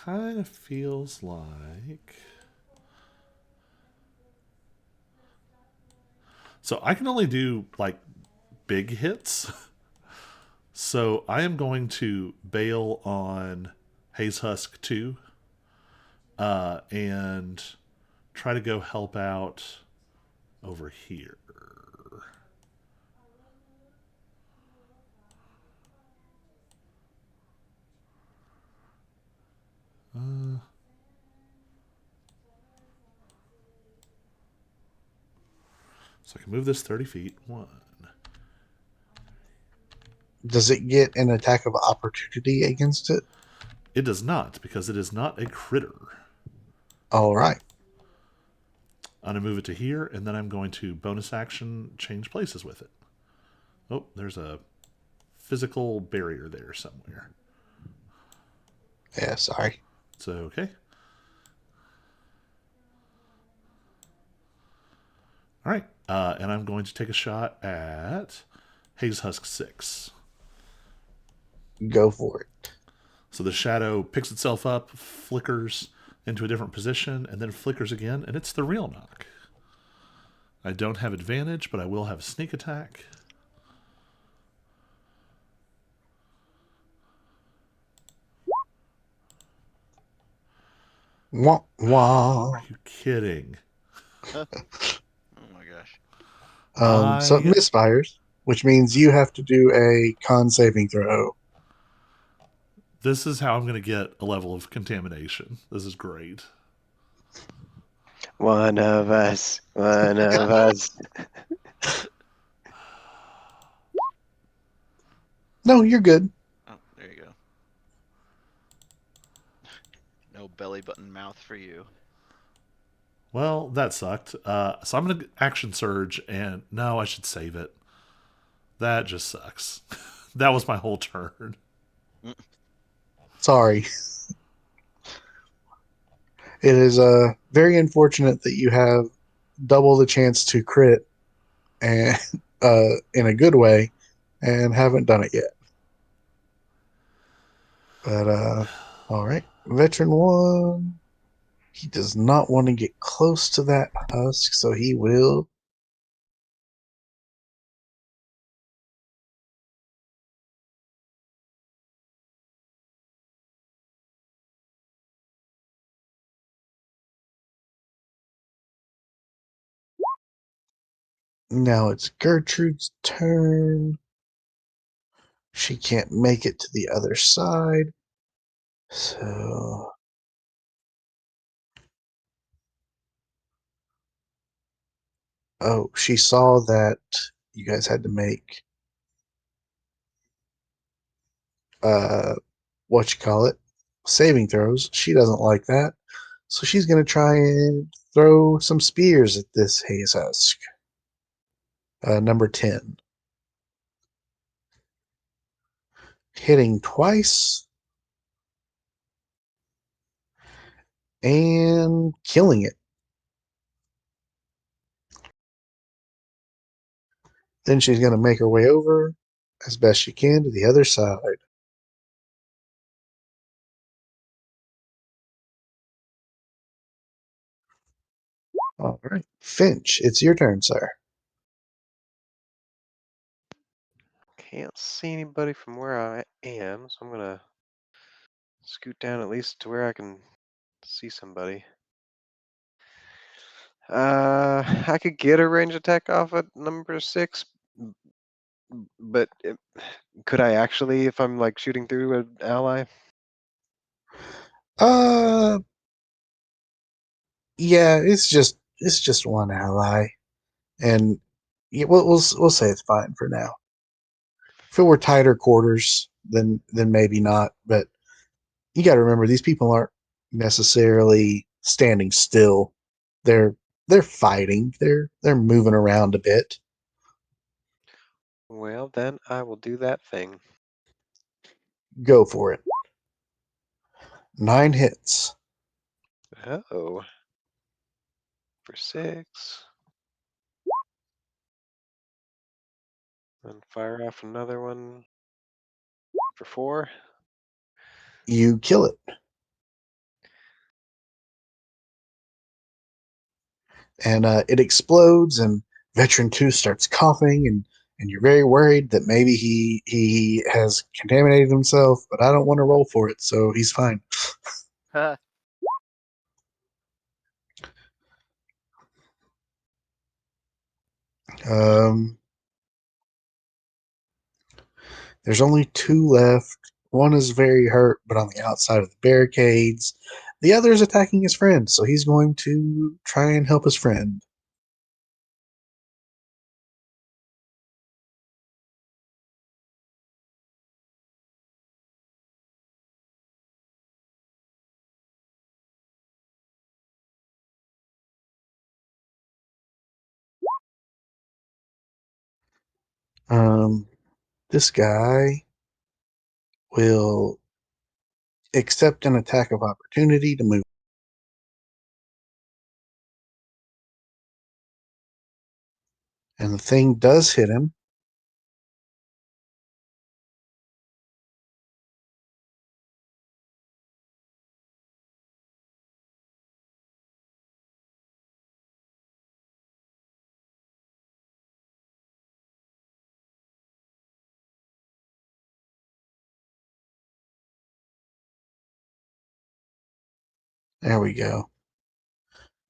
Kind of feels like. So I can only do like big hits. So I am going to bail on Haze Husk 2 and try to go help out over here. So I can move this 30 feet. One. Does it get an attack of opportunity against it? It does not, because it is not a critter. All right. I'm going to move it to here, and then I'm going to bonus action change places with it. Oh, there's a physical barrier there somewhere. Yeah, sorry. So, okay. All right. And I'm going to take a shot at Haze Husk 6. Go for it. So the shadow picks itself up, flickers into a different position, and then flickers again, and it's the real knock. I don't have advantage, but I will have sneak attack. Wah, wah. Are you kidding? Oh my gosh. So it I misfires, which means you have to do a con saving throw. This is how I'm going to get a level of contamination. This is great. One of us. One of us. No, you're good. Oh, there you go. No belly button mouth for you. Well, that sucked. So I'm going to action surge, and no, I should save it. That just sucks. That was my whole turn. Sorry. It is very unfortunate that you have double the chance to crit and in a good way and haven't done it yet. But all right. Veteran 1. He does not want to get close to that husk, so he will. Now it's Gertrude's turn. She can't make it to the other side. So. Oh, she saw that you guys had to make what you call it, saving throws. She doesn't like that, so she's gonna try and throw some spears at this Haze Husk. Number 10, hitting twice and killing it. Then she's gonna make her way over as best she can to the other side. All right, Finch, it's your turn, sir. Can't see anybody from where I am, so I'm gonna scoot down at least to where I can see somebody. I could get a range attack off at number 6, but could I actually if I'm like shooting through an ally? Uh, yeah, it's just one ally, and yeah, we'll say it's fine for now. If it were tighter quarters, then maybe not. But you got to remember, these people aren't necessarily standing still. They're they're fighting. They're moving around a bit. Well, then I will do that thing. Go for it. 9 hits. Oh, for 6. Then fire off another one for 4. You kill it, and it explodes. And Veteran 2 starts coughing, and and you're very worried that maybe he has contaminated himself, but I don't want to roll for it, so he's fine. Um, there's only 2 left. One is very hurt, but on the outside of the barricades. The other is attacking his friend, so he's going to try and help his friend. This guy will accept an attack of opportunity to move. And the thing does hit him. There we go.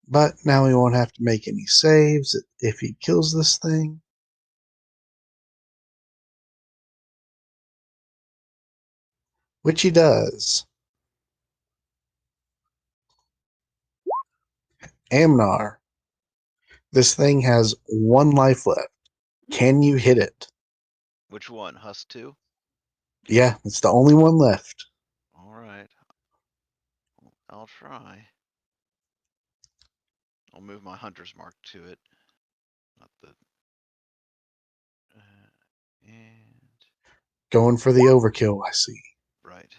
But now he won't have to make any saves if he kills this thing. Which he does. Amnar, this thing has 1 life left. Can you hit it? Which one? Husk 2? Yeah, it's the only one left. Alright. I'll try. I'll move my hunter's mark to it. Not the... and... Going for the overkill, I see. Right.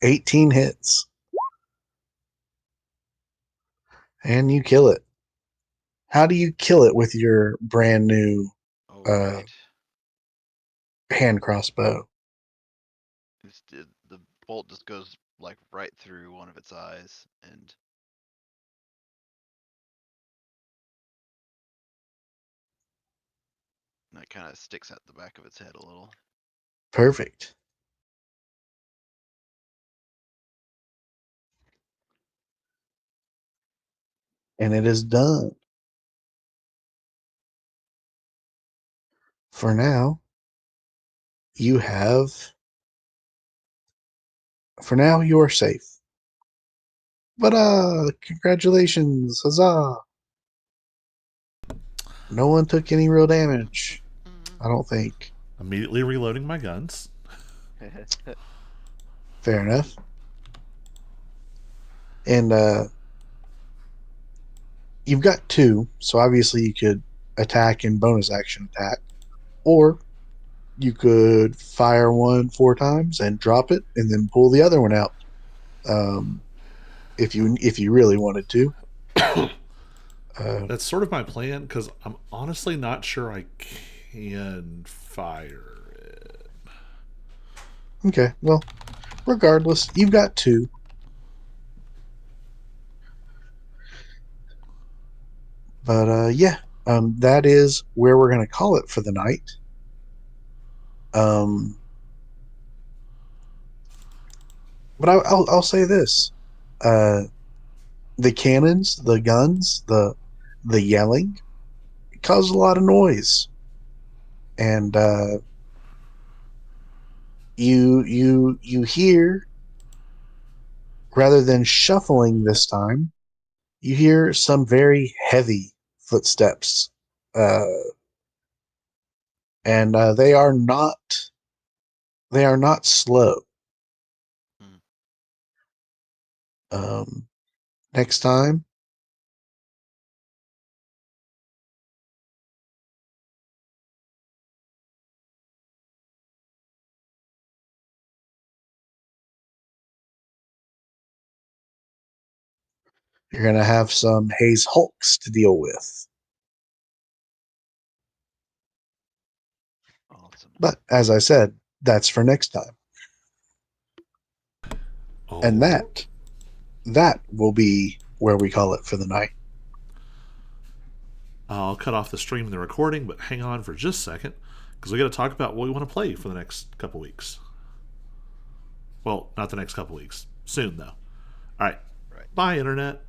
18 hits. And you kill it. How do you kill it with your brand new Alright. hand crossbow? The bolt just goes like right through one of its eyes and that kind of sticks out the back of its head a little. Perfect. And it is done. For now, you have. For now, you are safe. But congratulations, huzzah! No one took any real damage. I don't think. Immediately reloading my guns. Fair enough. And you've got 2, so obviously you could attack and bonus action attack, or you could fire one 4 times and drop it, and then pull the other one out. If you really wanted to. That's sort of my plan because I'm honestly not sure I can fire it. Okay, well, regardless, you've got 2. But yeah, that is where we're going to call it for the night. But I'll say this: uh, the cannons, the guns, the yelling caused a lot of noise, and you hear, rather than shuffling this time, you hear some very heavy footsteps, uh, and they are not slow. Hmm. Um, Next time, you're going to have some Haze Hulks to deal with. Awesome. But as I said, that's for next time. And Oh, that will be where we call it for the night. I'll cut off the stream and the recording, but hang on for just a second, because we got to talk about what we want to play for the next couple weeks. Well, not the next couple weeks. Soon, though. All right. Right. Bye, Internet.